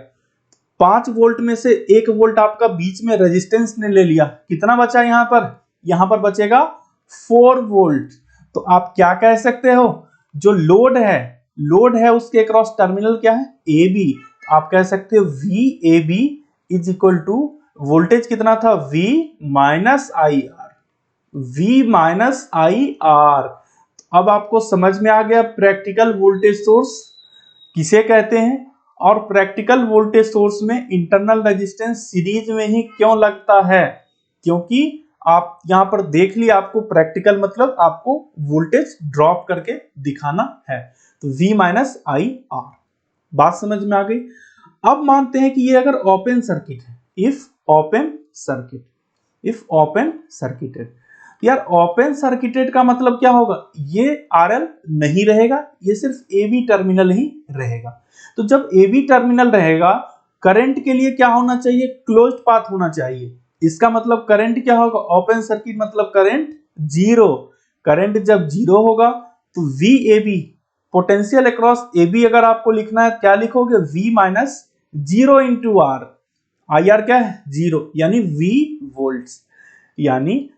5 वोल्ट में से 1 वोल्ट आपका बीच में रेजिस्टेंस ने ले लिया, कितना बचा यहां पर? यहां पर बचेगा 4 वोल्ट। तो आप क्या कह सकते हो? जो लोड है उसके अक्रॉस टर्मिनल क्या है? A B. आप कह सकते हो V A B is equal to voltage कितना था? V minus I R, V minus I R. अब आपको समझ में आ गया प्रैक्टिकल वोल्टेज सोर्स किसे कहते हैं, और प्रैक्टिकल वोल्टेज सोर्स में इंटरनल रेजिस्टेंस सीरीज में ही क्यों लगता है? क्योंकि आप यहां पर देख लिया, आपको प्रैक्टिकल मतलब आपको वोल्टेज ड्रॉप करके दिखाना है। तो V माइनस आई आर। बात समझ में आ गई? अब मानते हैं कि ये अगर ओपन सर्किट है, इफ ओपन सर्किटेड, यार ओपन सर्किटेड का मतलब क्या होगा? ये RL नहीं रहेगा, ये सिर्फ AB टर्मिनल ही रहेगा। तो जब AB टर्मिनल रहेगा, करंट के लिए क्या होना चाहिए? क्लोज्ड पाथ होना चाहिए। इसका मतलब करंट क्या होगा? ओपन सर्किट मतलब करंट जीरो। करंट जब जीरो होगा तो VAB, पोटेंशियल अक्रॉस AB अगर आपको लिखना है, क्या लिखोगे? V minus zero into R. IR क्या है? जीरो, यानी V वोल्ट्स। यानी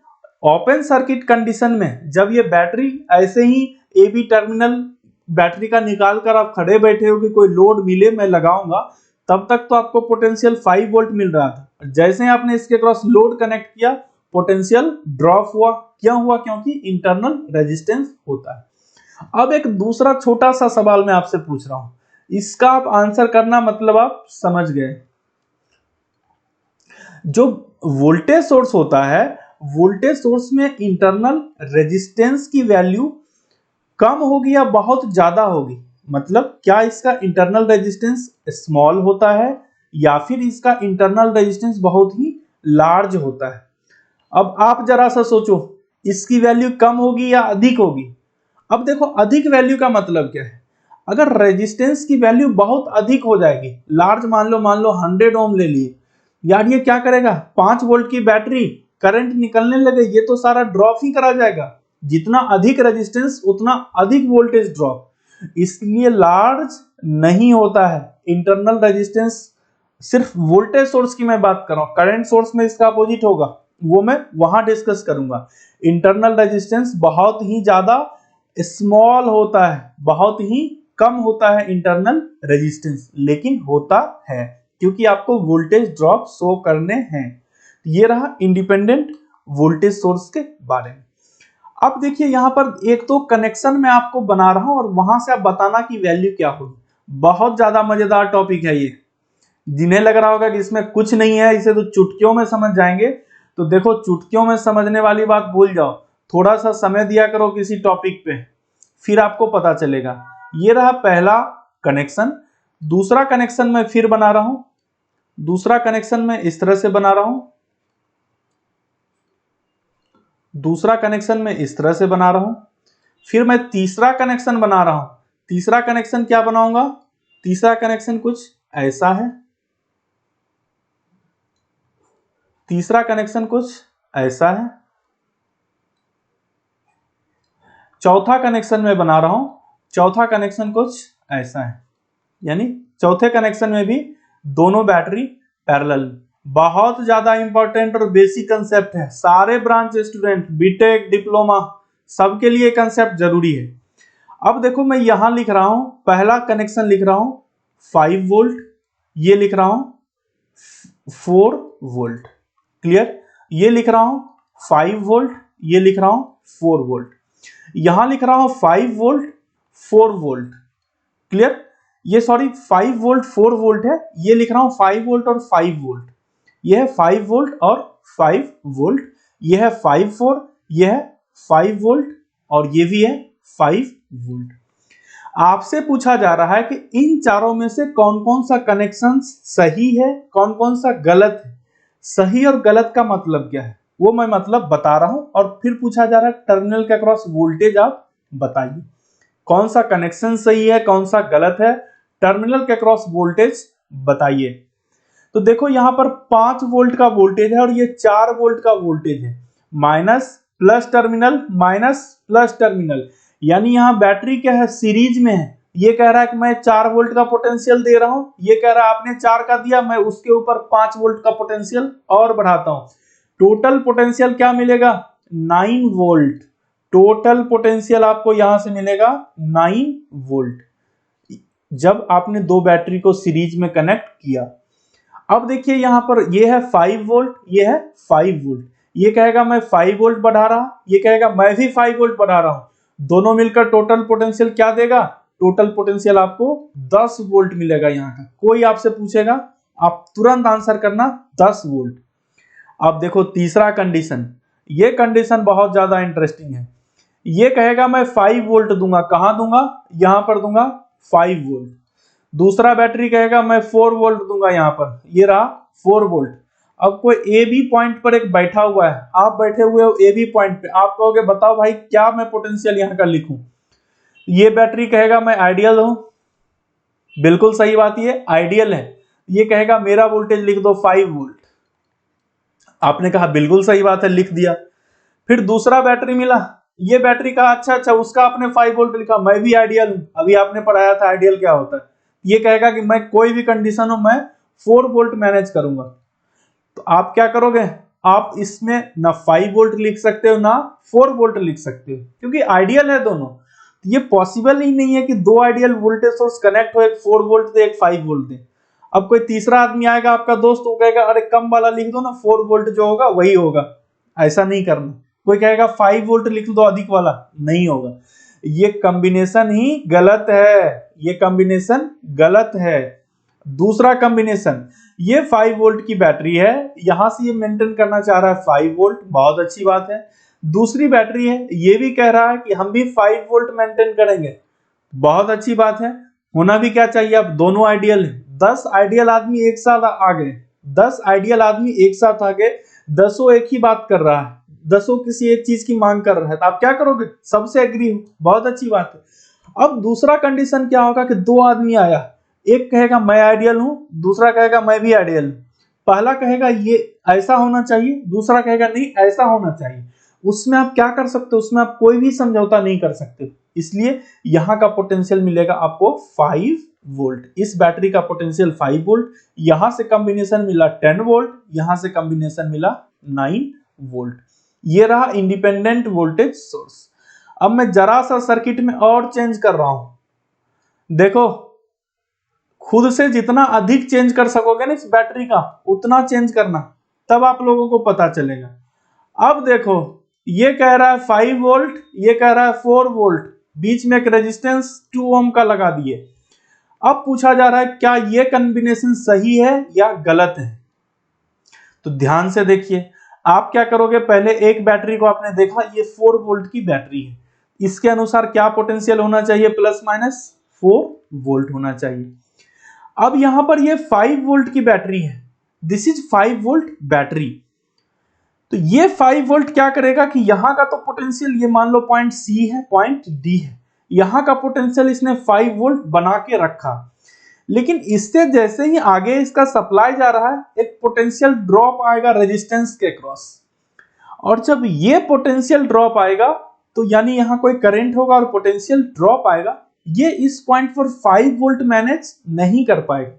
ओपन सर्किट कंडीशन में जब ये बैटरी ऐसे ही AB टर्मिनल बैटरी का निकाल कर आप खड़े बैठे हो कि कोई लोड मिले मैं लगाऊंगा, तब तक तो आपको पोटेंशियल 5 वोल्ट मिल रहा था। जैसे ही आपने इसके क्रॉस लोड कनेक्ट किया, पोटेंशियल ड्रॉप हुआ। क्यों हुआ? क्योंकि इंटरनल रेजिस्टेंस होता है। अब एक दूसरा छोटा सा सवाल मैं आपसे पूछ रहा हूं, इसका आप आंसर करना, मतलब आप समझ गए। जो वोल्टेज सोर्स होता है, वोल्टेज सोर्स में इंटरनल रेजिस्टेंस की वैल्यू कम होगी या बहुत ज्यादा होगी? मतलब क्या इसका इंटरनल रेजिस्टेंस स्मॉल होता है या फिर इसका इंटरनल रेजिस्टेंस बहुत ही लार्ज होता है? अब आप जरा सा सोचो, इसकी वैल्यू कम होगी या अधिक होगी? अब देखो, अधिक वैल्यू का मतलब क्या है? अगर रेजिस्टेंस की वैल्यू बहुत अधिक हो जाएगी, लार्ज मान लो 100 ओम ले लिए, यार ये क्या करेगा? 5 वोल्ट की बैटरी, करंट निकलने लगे, ये तो सारा ड्रॉप ही करा जाएगा। जितना अधिक रेजिस्टेंस उतना अधिक वोल्टेज ड्रॉप, इसलिए लार्ज नहीं होता है इंटरनल रेजिस्टेंस। सिर्फ वोल्टेज सोर्स की मैं बात कर रहा हूं, करंट सोर्स में इसका अपोजिट होगा, वो मैं वहां डिस्कस करूंगा। इंटरनल रेजिस्टेंस बहुत ही ज्यादा स्मॉल होता है, बहुत ही कम होता है इंटरनल रेजिस्टेंस, लेकिन होता है क्योंकि आपको वोल्टेज ड्रॉप शो करने हैं। ये रहा इंडिपेंडेंट वोल्टेज सोर्स के बारे में। अब देखिए यहां पर एक तो कनेक्शन मैं आपको बना रहा हूं और वहां से आप बताना कि वैल्यू क्या होगी। बहुत ज्यादा मजेदार टॉपिक है ये। जिन्हें लग रहा होगा कि इसमें कुछ नहीं है, इसे तो चुटकियों में समझ जाएंगे, तो देखो चुटकियों में समझने वाली बात भूल जाओ, थोड़ा सा समय दिया करो किसी टॉपिक पे, फिर आपको पता चलेगा। ये रहा पहला कनेक्शन। दूसरा कनेक्शन मैं फिर बना रहा हूं, दूसरा कनेक्शन मैं इस तरह से बना रहा हूं, दूसरा कनेक्शन मैं इस तरह से बना रहा हूं, फिर मैं तीसरा कनेक्शन बना रहा हूं। तीसरा कनेक्शन क्या बनाऊंगा? तीसरा कनेक्शन कुछ ऐसा है, तीसरा कनेक्शन कुछ ऐसा है, चौथा कनेक्शन में बना रहा हूं, चौथा कनेक्शन कुछ ऐसा है। यानी चौथे कनेक्शन में भी दोनों बैटरी पैरेलल। बहुत ज्यादा इंपॉर्टेंट और बेसिक कंसेप्ट है, सारे ब्रांच स्टूडेंट बीटेक डिप्लोमा सबके लिए कंसेप्ट जरूरी है। अब देखो मैं यहां लिख रहा हूं, पहला कनेक्शन लिख रहा हूं 5 वोल्ट, ये लिख रहा हूं 4 वोल्ट, क्लियर। ये लिख रहा हूं 5 वोल्ट, ये लिख रहा हूं 4 वोल्ट, यहां लिख रहा हूं 5 वोल्ट 4 वोल्ट, क्लियर। ये सॉरी 5 वोल्ट 4 वोल्ट है, ये लिख रहा हूं 5 वोल्ट और 5 वोल्ट, ये है 5 वोल्ट और 5 वोल्ट, ये है 5 4, ये है 5 वोल्ट और ये भी है 5 वोल्ट। आपसे पूछा जा रहा है कि इन चारों में से कौन कौन सा कनेक्शन सही है, कौन कौन सा गलत है। सही और गलत का मतलब क्या है वो मैं मतलब बता रहा हूं, और फिर पूछा जा रहा है टर्मिनल के अक्रॉस वोल्टेज आप बताइए कौन सा कनेक्शन सही है कौन सा गलत है, टर्मिनल के अक्रॉस वोल्टेज बताइए। तो देखो यहां पर 5 वोल्ट का वोल्टेज है और ये 4 वोल्ट का वोल्टेज है, minus plus terminal minus plus terminal, यानी यहां बैटरी क्या है सीरीज में है। ये कह रहा है कि मैं 4 वोल्ट का पोटेंशियल दे रहा हूं, ये कह रहा है आपने 4 का दिया, मैं उसके ऊपर 5 वोल्ट का पोटेंशियल और बढ़ाता हूं। टोटल पोटेंशियल क्या मिलेगा 9 वोल्ट, टोटल पोटेंशियल आपको यहां से मिलेगा 9 वोल्ट जब आपने दो बैटरी को सीरीज में कनेक्ट किया। अब देखिए यहां पर ये है 5 वोल्ट, ये है 5 वोल्ट, ये कहेगा मैं 5 वोल्ट बढ़ा रहा, ये कहेगा मैं भी 5 वोल्ट बढ़ा रहा हूं, दोनों मिलकर टोटल पोटेंशियल क्या देगा, टोटल पोटेंशियल आपको 10 वोल्ट मिलेगा। यहां का कोई आपसे पूछेगा आप तुरंत आंसर करना 10 वोल्ट। अब देखो तीसरा कंडीशन, ये कंडीशन बहुत ज्यादा इंटरेस्टिंग है। ये कहेगा मैं 5 वोल्ट दूंगा, कहां दूंगा, यहां पर दूंगा 5 वोल्ट। दूसरा बैटरी कहेगा मैं 4 वोल्ट दूंगा, यहां पर ये रहा 4 वोल्ट। अब कोई ए बी पॉइंट पर एक बैठा हुआ है, आप बैठे हुए हो ए बी पॉइंट पे, आप कहोगे बताओ भाई क्या मैं पोटेंशियल यहां का लिखूं। ये बैटरी कहेगा मैं आइडियल हूं, बिल्कुल सही बात, ये आइडियल है। ये कहेगा मेरा वोल्टेज लिख दो 5 वोल्ट, आपने कहा बिल्कुल सही बात है, लिख दिया। फिर दूसरा बैटरी मिला, ये बैटरी कहा अच्छा उसका आपने 5 वोल्ट लिखा, मैं भी आइडियल हूं, अभी आपने पढ़ाया था आइडियल क्या होता है। ये कहेगा कि मैं कोई भी कंडीशन हो मैं 4 वोल्ट मैनेज करूंगा। तो आप क्या करोगे, आप इसमें ना 5 वोल्ट लिख सकते हो ना 4 वोल्ट लिख सकते हो, क्योंकि आइडियल है दोनों। ये पॉसिबल ही नहीं है कि दो आइडियल वोल्टेज सोर्स कनेक्ट हो, एक 4 वोल्ट दे एक 5 वोल्ट दे। अब कोई तीसरा आदमी आएगा आपका दोस्त, वो कहेगा अरे कम वाला लिख दो ना, 4 वोल्ट जो होगा वही होगा, ऐसा नहीं करना। कोई कहेगा 5 वोल्ट लिख दो अधिक वाला, नहीं होगा। ये कॉम्बिनेशन ही गलत है, ये कॉम्बिनेशन गलत है। दूसरा कॉम्बिनेशन, ये 5 वोल्ट की बैटरी है, यहां से ये मेंटेन करना चाह रहा है 5 वोल्ट, बहुत अच्छी बात है। दूसरी बैटरी है, ये भी कह रहा है कि हम भी 5 वोल्ट मेंटेन करेंगे, बहुत अच्छी बात है। होना भी क्या चाहिए, अब दोनों आइडियल है। 10 आइडियल आदमी एक साथ आ गए, 10 आइडियल आदमी एक साथ आ गए, दसों एक ही बात कर रहा है, दसों किसी एक चीज की मांग कर रहा है, तो आप क्या करोगे, सबसे एग्री हो, बहुत अच्छी बात है। अब दूसरा कंडीशन क्या होगा कि दो आदमी आया, एक कहेगा मैं आइडियल हूं, दूसरा कहेगा मैं भी आइडियल हूं। पहला कहेगा ये ऐसा होना चाहिए, दूसरा कहेगा नहीं ऐसा होना चाहिए। उसमें आप क्या कर सकते हो, उसमें आप कोई भी समझौता नहीं कर सकते, इसलिए यहां का पोटेंशियल मिलेगा आपको 5 वोल्ट। इस बैटरी का पोटेंशियल 5 वोल्ट, यहां से कॉम्बिनेशन मिला 10 वोल्ट, यहां से कॉम्बिनेशन मिला 9 वोल्ट। ये रहा इंडिपेंडेंट वोल्टेज सोर्स। अब मैं जरा सा सर्किट में और चेंज कर रहा हूं, देखो खुद से जितना अधिक चेंज कर सकोगे ना इस बैटरी का, उतना चेंज करना, तब आप लोगों को पता चलेगा। अब देखो ये कह रहा है 5 वोल्ट, ये कह रहा है 4 वोल्ट, बीच में एक रेजिस्टेंस 2 ओम का लगा दिए। अब पूछा जा रहा है क्या ये कॉम्बिनेशन सही है या गलत है। तो ध्यान से देखिए, आप क्या करोगे, पहले एक बैटरी को आपने देखा, ये 4 वोल्ट की बैटरी है, इसके अनुसार क्या पोटेंशियल होना चाहिए, प्लस माइनस 4 वोल्ट होना चाहिए। अब यहां पर ये 5 वोल्ट की बैटरी है, दिस इज 5 वोल्ट बैटरी। तो ये 5 वोल्ट क्या करेगा कि यहां का तो पोटेंशियल, ये मान लो पॉइंट सी है पॉइंट डी है, यहां का पोटेंशियल इसने 5 वोल्ट बना के रखा, लेकिन इससे जैसे ही आगे इसका सप्लाई जा रहा है, एक पोटेंशियल ड्रॉप आएगा रेजिस्टेंस के क्रॉस, और जब ये पोटेंशियल ड्रॉप आएगा तो यानी यहां कोई करंट होगा और पोटेंशियल ड्रॉप आएगा, ये इस पॉइंट पर 5 वोल्ट मैनेज नहीं कर पाएगा,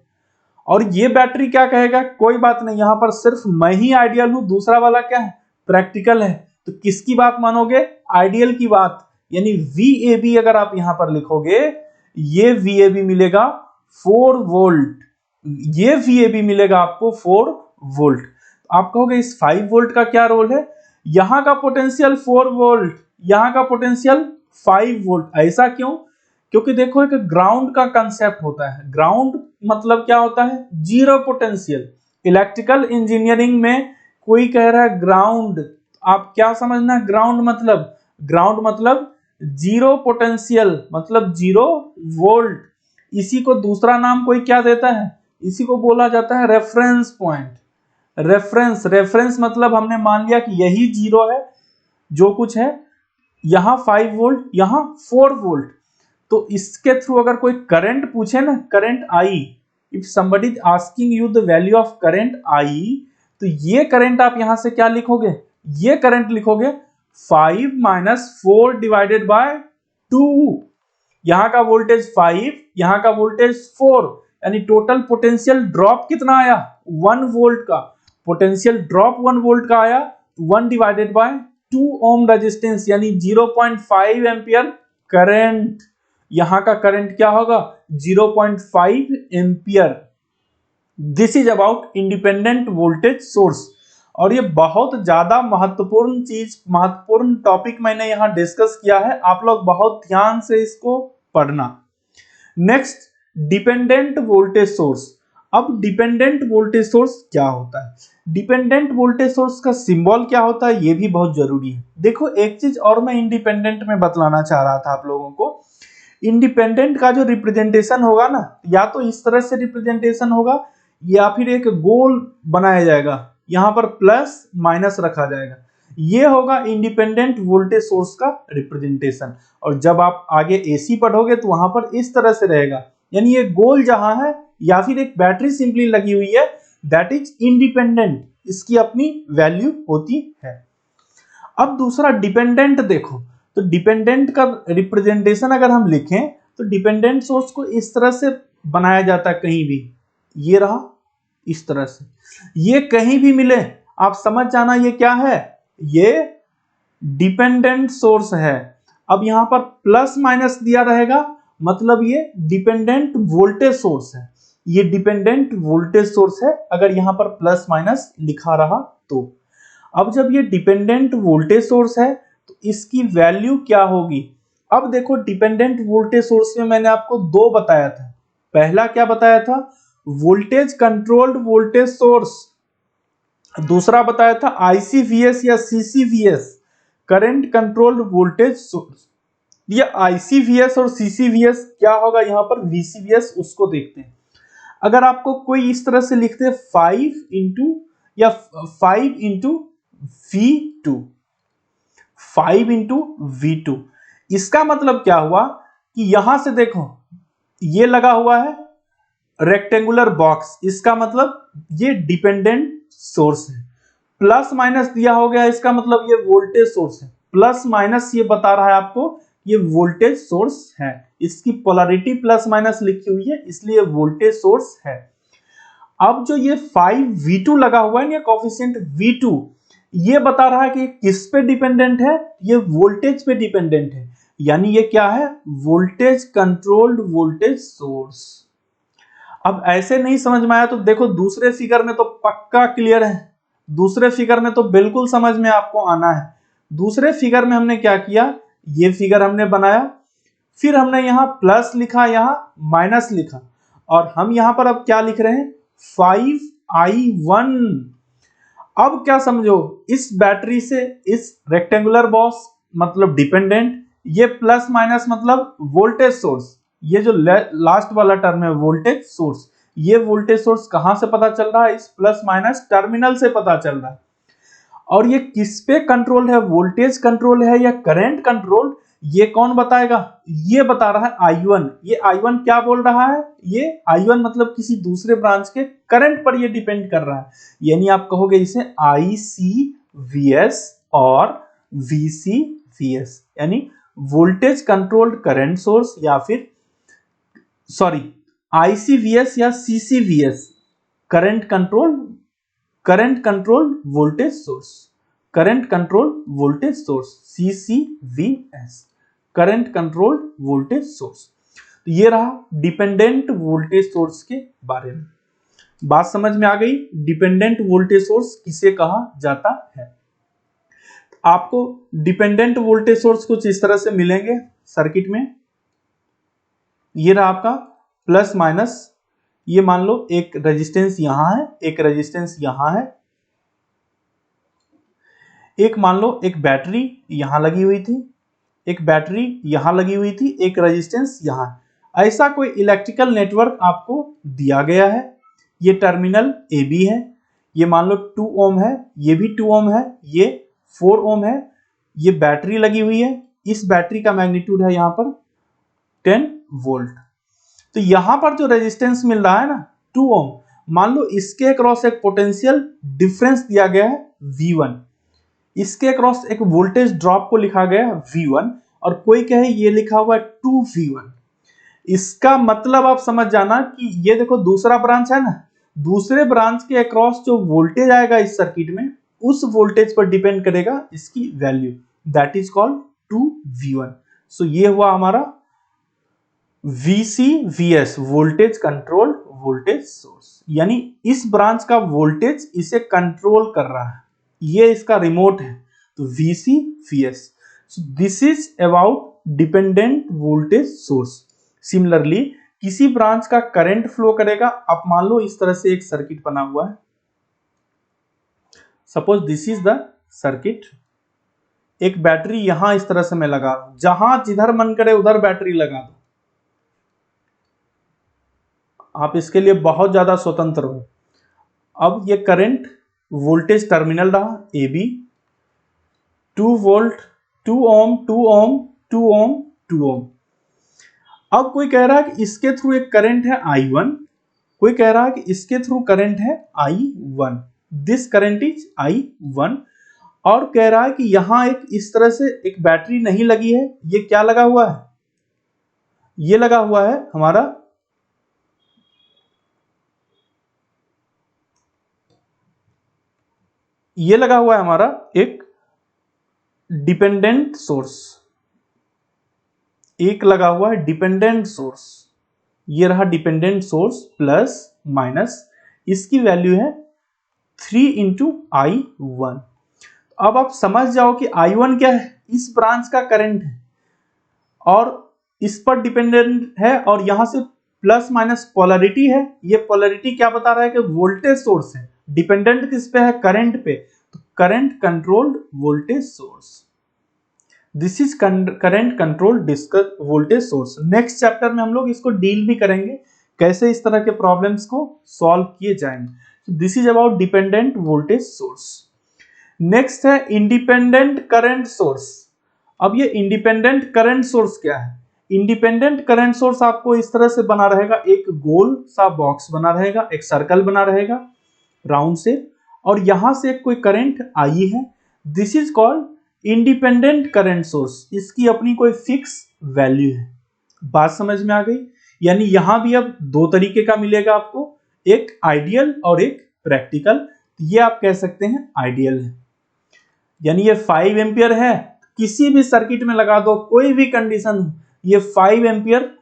और ये बैटरी क्या कहेगा, कोई बात नहीं, यहां पर सिर्फ मैं ही आइडियल हूं, दूसरा वाला क्या है, प्रैक्टिकल है। तो किसकी बात मानोगे, आइडियल की बात। यानी VAB अगर आप यहां पर लिखोगे, ये VAB मिलेगा 4 वोल्ट, ये VAB मिलेगा आपको 4 वोल्ट। आप कहोगे इस 5 वोल्ट का क्या रोल है, यहां का पोटेंशियल 4 वोल्ट, यहां का पोटेंशियल 5 वोल्ट। ऐसा क्यों, क्योंकि देखो एक ग्राउंड का कंसेप्ट होता है। ग्राउंड मतलब क्या होता है, जीरो पोटेंशियल। इलेक्ट्रिकल इंजीनियरिंग में कोई कह रहा है ग्राउंड, आप क्या समझना, ग्राउंड मतलब जीरो पोटेंशियल, मतलब जीरो वोल्ट। इसी को दूसरा नाम कोई क्या देता है, इसी को बोला जाता है रेफरेंस पॉइंट। रेफरेंस मतलब हमने मान लिया कि यही जीरो है, जो कुछ है, यहां 5 वोल्ट, यहां 4 वोल्ट। तो इसके थ्रू अगर कोई करंट पूछे ना, current I, if somebody is asking you the value of current I, तो ये करंट आप यहां से क्या लिखोगे, ये करंट लिखोगे 5 माइनस 4 डिवाइडेड बाय 2। यहां का वोल्टेज 5, यहां का वोल्टेज 4, यानी टोटल पोटेंशियल ड्रॉप कितना आया, 1 वोल्ट का। पोटेंशियल ड्रॉप 1 वोल्ट का आया, 1 डिवाइडेड बाय 2 ओम रेजिस्टेंस, यानी 0.5 एम्पियर करंट। यहां का करंट क्या होगा, 0.5 ampere. This is about independent voltage source. और ये बहुत ज्यादा महत्वपूर्ण चीज, महत्वपूर्ण टॉपिक मैंने यहां डिस्कस किया है, आप लोग बहुत ध्यान से इसको पढ़ना। Next, dependent voltage source. अब डिपेंडेंट वोल्टेज सोर्स क्या होता है, डिपेंडेंट वोल्टेज सोर्स का सिंबल क्या होता है, ये भी बहुत जरूरी है। देखो एक चीज और मैं इंडिपेंडेंट में बतलाना चाह रहा था आप लोगों को। इंडिपेंडेंट का जो रिप्रेजेंटेशन होगा ना, या तो इस तरह से रिप्रेजेंटेशन होगा, या फिर एक गोल बनाया जाएगा, यहां पर प्लस माइनस रखा जाएगा, ये होगा इंडिपेंडेंट वोल्टेज सोर्स का रिप्रेजेंटेशन। और जब आप आगे AC पढ़ोगे तो वहां पर इस तरह से रहेगा, यानी ये गोल जहां है, या फिर एक बैटरी सिंपली लगी हुई है, दैट इज इंडिपेंडेंट, इसकी अपनी वैल्यू होती है। अब दूसरा डिपेंडेंट देखो, तो डिपेंडेंट का रिप्रेजेंटेशन अगर हम लिखें तो डिपेंडेंट सोर्स को इस तरह से बनाया जाता है, कहीं भी ये रहा इस तरह से, ये कहीं भी मिले आप समझ जाना ये क्या है, ये डिपेंडेंट सोर्स है। अब यहां पर प्लस माइनस दिया रहेगा, मतलब ये डिपेंडेंट वोल्टेज सोर्स है, ये डिपेंडेंट वोल्टेज सोर्स है अगर यहां पर प्लस माइनस लिखा रहा तो। अब जब ये डिपेंडेंट वोल्टेज सोर्स है तो इसकी वैल्यू क्या होगी। अब देखो डिपेंडेंट वोल्टेज सोर्स में मैंने आपको दो बताया था। पहला क्या बताया था, वोल्टेज कंट्रोल्ड वोल्टेज सोर्स। दूसरा बताया था ICVS या CCVS, current controlled voltage source. ये ICVS और CCVS क्या होगा, यहां पर VCVS, उसको देखते हैं। अगर आपको कोई इस तरह से लिखते 5 इंटू या 5 इंटू V2, 5 इंटू V2, इसका मतलब क्या हुआ कि यहां से देखो ये लगा हुआ है रेक्टेंगुलर बॉक्स, इसका मतलब ये डिपेंडेंट सोर्स है। प्लस माइनस दिया हो गया, इसका मतलब ये वोल्टेज सोर्स है। प्लस माइनस ये बता रहा है आपको ये वोल्टेज सोर्स है, इसकी पोलैरिटी प्लस माइनस लिखी हुई है, इसलिए वोल्टेज सोर्स है। अब जो ये 5V2 लगा हुआ है ना, कोफिशिएंट V2, ये बता रहा है कि किस पे डिपेंडेंट है, ये वोल्टेज पे डिपेंडेंट है, यानी ये क्या है, वोल्टेज कंट्रोल्ड वोल्टेज सोर्स। अब ऐसे नहीं समझ में आया तो देखो दूसरे फिगर में तो पक्का क्लियर है, दूसरे फिगर में तो बिल्कुल समझ में आपको आना है। दूसरे फिगर में हमने क्या किया, ये फिगर हमने बनाया, फिर हमने यहां प्लस लिखा, यहां माइनस लिखा, और हम यहां पर अब क्या लिख रहे हैं, 5I1। अब क्या समझो, इस बैटरी से इस रेक्टेंगुलर बॉक्स मतलब डिपेंडेंट, ये प्लस माइनस मतलब वोल्टेज सोर्स, ये जो लास्ट वाला टर्म है वोल्टेज सोर्स, ये वोल्टेज सोर्स कहां से पता चल रहा है, इस प्लस माइनस टर्मिनल से पता चल रहा है। और ये किस पे कंट्रोल है, वोल्टेज कंट्रोल है या करंट कंट्रोल, ये कौन बताएगा, ये बता रहा है I1। ये I1 क्या बोल रहा है, ये I1 मतलब किसी दूसरे ब्रांच के करंट पर ये डिपेंड कर रहा है, यानी आप कहोगे इसे ICVS और VCVS, यानी वोल्टेज कंट्रोल्ड करंट सोर्स, या फिर सॉरी ICVS या CCVS, current control voltage source, current control voltage source, CCVS, current control voltage source. तो ये रहा डिपेंडेंट वोल्टेज सोर्स के बारे में। बात समझ में आ गई, डिपेंडेंट वोल्टेज सोर्स किसे कहा जाता है। आपको डिपेंडेंट वोल्टेज सोर्स कुछ इस तरह से मिलेंगे सर्किट में। ये रहा आपका प्लस माइनस, ये मान लो एक रेजिस्टेंस यहां है, एक रेजिस्टेंस यहां है, एक मान लो एक बैटरी यहां लगी हुई थी, एक बैटरी यहां लगी हुई थी, एक रेजिस्टेंस यहां। ऐसा कोई इलेक्ट्रिकल नेटवर्क आपको दिया गया है। ये टर्मिनल ए बी है, ये मान लो 2 ओम है, ये भी 2 ओम है, ये 4 ओम है, ये बैटरी लगी हुई है, इस बैटरी का मैग्नीट्यूड है यहाँ पर 10 वोल्ट। तो यहां पर जो रेजिस्टेंस मिल रहा है ना 2 ओम, मान लो इसके अक्रॉस एक पोटेंशियल डिफरेंस दिया गया है V1, इसके अक्रॉस एक वोल्टेज ड्रॉप को लिखा गया है V1, और कोई कहे ये लिखा हुआ है 2V1। इसका मतलब आप समझ जाना कि ये देखो दूसरा ब्रांच है ना, दूसरे ब्रांच के अक्रॉस जो वोल्टेज आएगा इस सर्किट में, उस वोल्टेज पर डिपेंड करेगा इसकी value, that is called 2V1। सो ये हुआ हमारा VCVS, voltage control voltage source, यानी इस ब्रांच का वोल्टेज इसे कंट्रोल कर रहा है, ये इसका रिमोट है, तो VCVS। So this is about dependent voltage source. Similarly किसी ब्रांच का करंट फ्लो करेगा, आप मान लो इस तरह से एक सर्किट बना हुआ है, suppose this is the circuit, एक बैटरी यहां इस तरह से मैं लगा दूं, जहां जिधर मन करे उधर बैटरी लगा दो, आप इसके लिए बहुत ज्यादा स्वतंत्र हो। अब ये करंट वोल्टेज टर्मिनल रहा ए बी, 2 वोल्ट, 2 ओम, 2 ओम, 2 ओम, 2 ओम। अब कोई कह रहा है कि इसके थ्रू एक करंट है I1, कोई कह रहा है कि इसके थ्रू करंट है I1, this current is I1, और कह रहा है कि यहां एक इस तरह से एक बैटरी नहीं लगी है, ये क्या लगा हुआ है, ये लगा हुआ है हमारा ये लगा हुआ है हमारा एक डिपेंडेंट सोर्स, एक लगा हुआ है डिपेंडेंट सोर्स, ये रहा डिपेंडेंट सोर्स प्लस माइनस, इसकी वैल्यू है 3 इंटू I1। अब आप समझ जाओ कि I1 क्या है, इस ब्रांच का करंट है और इस पर डिपेंडेंट है, और यहां से प्लस माइनस पोलैरिटी है, ये पोलैरिटी क्या बता रहा है कि वोल्टेज सोर्स है, डिपेंडेंट किस पे है, करंट पे, तो current controlled voltage source, this is current controlled voltage source. Next chapter में हम लोग इसको डील भी करेंगे, कैसे इस तरह के प्रॉब्लम्स को सॉल्व किए जाएंगे। This is about dependent voltage source. Next है इंडिपेंडेंट करंट सोर्स। अब ये इंडिपेंडेंट करंट सोर्स क्या है, इंडिपेंडेंट करंट सोर्स आपको इस तरह से बना रहेगा, एक गोल सा बॉक्स बना रहेगा, एक सर्कल बना रहेगा राउंड से, और यहां से कोई करंट आई है, this is called independent current source, इसकी अपनी कोई फिक्स वैल्यू है। बात समझ में आ गई, यानी यहां भी अब दो तरीके का मिलेगा आपको, एक आइडियल और एक प्रैक्टिकल। ये आप कह सकते हैं आइडियल है, यानी ये 5 एम्पियर है, किसी भी सर्किट में लगा दो, कोई भी कंडीशन, ये 5 एम्पियर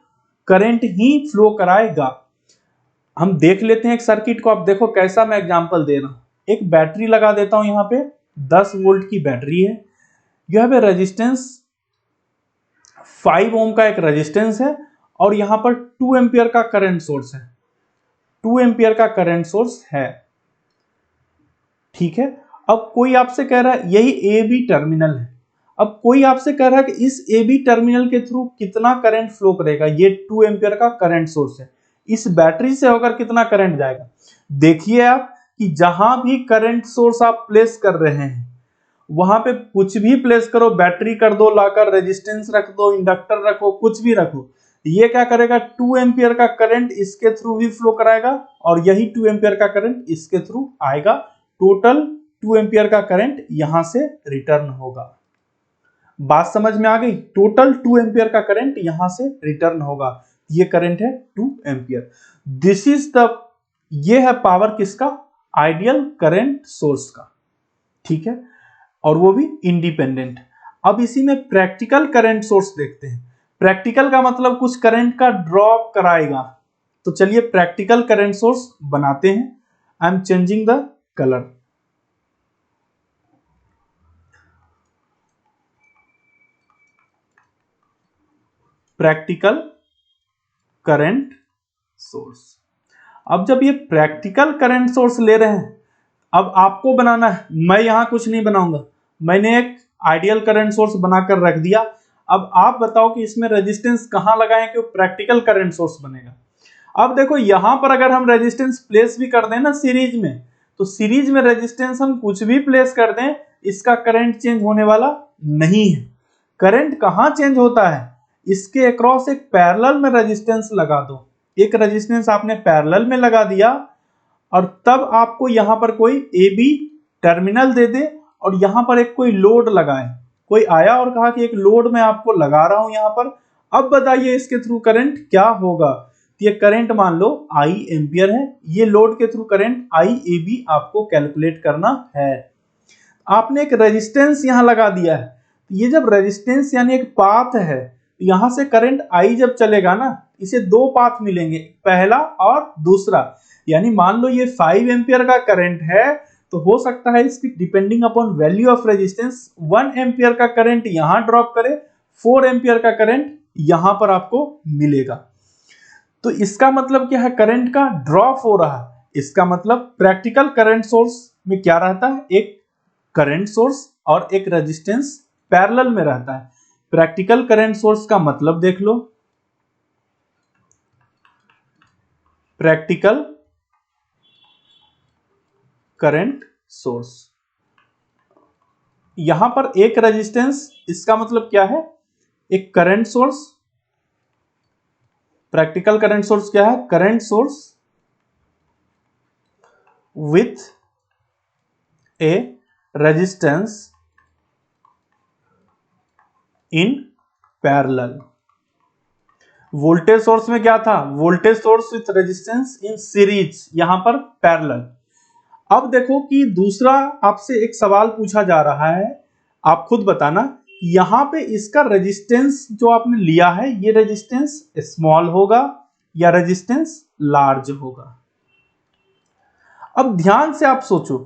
करंट ही फ्लो कराएगा। हम देख लेते हैं एक सर्किट को, आप देखो कैसा मैं एग्जांपल दे रहा हूं। एक बैटरी लगा देता हूं, यहां पे 10 वोल्ट की बैटरी है, यह है रेजिस्टेंस 5 ओम का एक रेजिस्टेंस है, और यहां पर 2 एम्पियर का करंट सोर्स है, 2 एम्पियर का करंट सोर्स है, ठीक है। अब कोई आपसे कह रहा है यही ए बी टर्मिनल है, अब कोई आपसे कह रहा है कि इस ए बी टर्मिनल के थ्रू कितना करंट फ्लो करेगा, ये 2 एम्पियर का करंट सोर्स है, इस बैटरी से होकर कितना करंट जाएगा। देखिए आप कि जहां भी करंट सोर्स आप प्लेस कर रहे हैं, वहां पे कुछ भी प्लेस करो, बैटरी कर दो लाकर, रेजिस्टेंस रख दो, इंडक्टर रखो, कुछ भी रखो, ये क्या करेगा, 2 एम्पियर का करंट इसके थ्रू भी फ्लो कराएगा, और यही 2 एम्पियर का करंट इसके थ्रू आएगा, टोटल 2 एम्पियर का करंट यहां से रिटर्न होगा। बात समझ में आ गई, टोटल 2 एम्पियर का करंट यहां से रिटर्न होगा, ये करंट है 2 एम्पियर। दिस इज द, ये है पावर किसका, आइडियल करंट सोर्स का, ठीक है, और वो भी इंडिपेंडेंट। अब इसी में प्रैक्टिकल करंट सोर्स देखते हैं। प्रैक्टिकल का मतलब कुछ करंट का ड्रॉप कराएगा। तो चलिए प्रैक्टिकल करंट सोर्स बनाते हैं। I am changing the colour. Practical current source. अब जब ये प्रैक्टिकल करंट सोर्स ले रहे हैं, अब आपको बनाना है, मैं यहां कुछ नहीं बनाऊंगा, मैंने एक आइडियल करंट सोर्स बनाकर रख दिया। अब आप बताओ कि इसमें रेजिस्टेंस कहां लगाएं कि वो प्रैक्टिकल करंट सोर्स बनेगा। अब देखो यहां पर अगर हम रेजिस्टेंस प्लेस भी कर दें ना सीरीज में, तो सीरीज में रेजिस्टेंस हम कुछ भी प्लेस कर दें, इसका करंट चेंज होने वाला नहीं है। करंट कहां चेंज होता है, इसके अक्रॉस एक पैरेलल में रेजिस्टेंस लगा दो। एक रेजिस्टेंस आपने पैरेलल में लगा दिया और तब आपको यहां पर कोई ए बी टर्मिनल दे दे और यहां पर एक कोई लोड लगाए। कोई आया और कहा कि एक लोड मैं आपको लगा रहा हूं यहां पर, अब बताइए इसके थ्रू करंट क्या होगा। ये करंट मान लो I एम्पियर है, ये लोड के थ्रू करंट IAB आपको कैलकुलेट करना है। आपने एक रेजिस्टेंस यहां लगा दिया है, ये जब रेजिस्टेंस यानी एक पाथ है, यहां से करंट I जब चलेगा ना, इसे दो पाथ मिलेंगे, पहला और दूसरा। यानी मान लो ये 5 एम्पियर का करंट है, तो हो सकता है इसकी depending upon value of resistance 1 ampere का करंट यहां ड्रॉप करे, 4 एम्पियर का करंट यहां पर आपको मिलेगा। तो इसका मतलब क्या है, करंट का ड्रॉप हो रहा है। इसका मतलब प्रैक्टिकल करंट सोर्स में क्या रहता है, एक करंट सोर्स और एक रेजिस्टेंस पैरेलल में रहता है। प्रैक्टिकल करंट सोर्स का मतलब देख लो, प्रैक्टिकल करंट सोर्स, यहां पर एक रेजिस्टेंस, इसका मतलब क्या है, एक current source. Practical current source क्या है, current source with a resistance in parallel। Voltage source में क्या था, voltage source with resistance in series, यहां पर पैरेलल। अब देखो कि दूसरा आपसे एक सवाल पूछा जा रहा है, आप खुद बताना, यहां पे इसका रेजिस्टेंस जो आपने लिया है, ये रेजिस्टेंस स्मॉल होगा या रेजिस्टेंस लार्ज होगा। अब ध्यान से आप सोचो,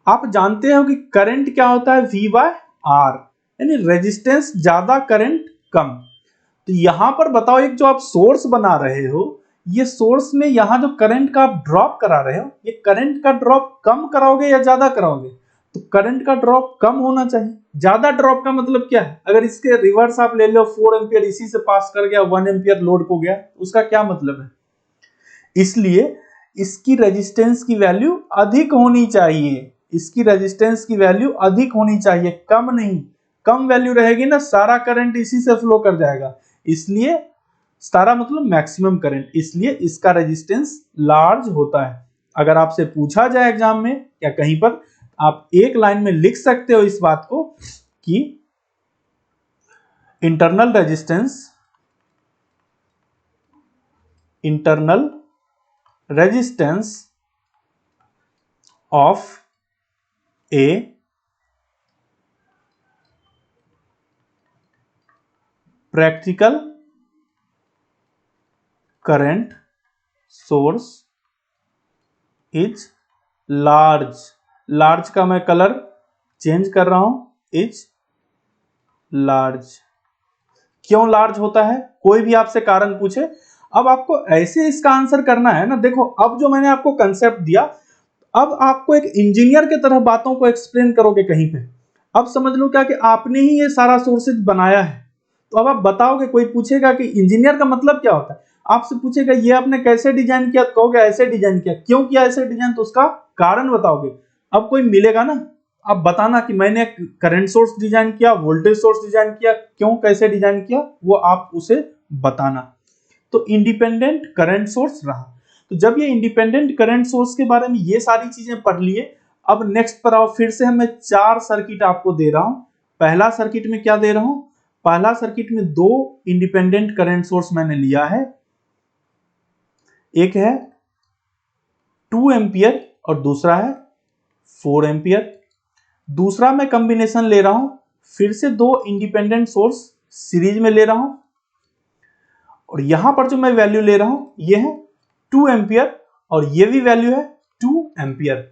आप जानते हो कि करंट क्या होता है, V बाय R, यानी रेजिस्टेंस ज्यादा करंट कम। तो यहां पर बताओ, एक जो आप सोर्स बना रहे हो, ये सोर्स में यहां जो करंट का आप ड्रॉप करा रहे हो, ये करंट का ड्रॉप कम कराओगे या ज्यादा कराओगे, तो करंट का ड्रॉप कम होना चाहिए। ज्यादा ड्रॉप का मतलब क्या है, अगर इसके रिवर्स आप ले लो, 4 एम्पियर इसी से पास कर गया, 1 एम्पियर लोड को गया, उसका क्या मतलब है। इसलिए इसकी रेजिस्टेंस की वैल्यू अधिक होनी चाहिए, इसकी रेजिस्टेंस की वैल्यू अधिक होनी चाहिए, कम नहीं। कम वैल्यू रहेगी ना, सारा करंट इसी से फ्लो कर जाएगा, इसलिए सारा मतलब मैक्सिमम करंट, इसलिए इसका रेजिस्टेंस लार्ज होता है। अगर आपसे पूछा जाए एग्जाम में या कहीं पर, आप एक लाइन में लिख सकते हो इस बात को कि internal resistance, internal resistance of a practical current source is large। Large का मैं कलर चेंज कर रहा हूं, इज लार्ज। क्यों लार्ज होता है, कोई भी आपसे कारण पूछे, अब आपको ऐसे इसका आंसर करना है ना। देखो अब जो मैंने आपको कंसेप्ट दिया, अब आपको एक इंजीनियर के तरह बातों को एक्सप्लेन करोगे कहीं पे। अब समझ लो क्या कि आपने ही ये सारा सोर्सेज बनाया है, तो अब आप बताओगे, कोई पूछेगा कि इंजीनियर का मतलब क्या होता है, आपसे पूछेगा ये आपने कैसे डिजाइन किया, तो कहोगे ऐसे डिजाइन किया। क्यों किया ऐसे डिजाइन, तो उसका कारण बताओगे। अब कोई मिलेगा ना, अब बताना कि मैंने करंट सोर्स डिजाइन किया, वोल्टेज सोर्स डिजाइन किया, क्यों कैसे डिजाइन किया, वो आप उसे बताना। तो इंडिपेंडेंट करंट सोर्स रहा। तो जब ये इंडिपेंडेंट करंट सोर्स के बारे में ये सारी चीजें पढ़ लिए, अब नेक्स्ट पर आओ, फिर से मैं 4 सर्किट आपको दे रहा हूं। पहला सर्किट में क्या दे रहा हूं, पहला सर्किट में 2 इंडिपेंडेंट करंट सोर्स मैंने लिया है, एक है 2 एम्पियर और दूसरा है 4 एम्पियर। दूसरा मैं कॉम्बिनेशन ले रहा हूं, फिर से दो इंडिपेंडेंट सोर्स सीरीज में ले रहा हूं, और यहां पर जो मैं वैल्यू ले रहा हूं ये है 2 एम्पियर और ये भी वैल्यू है 2 एम्पियर।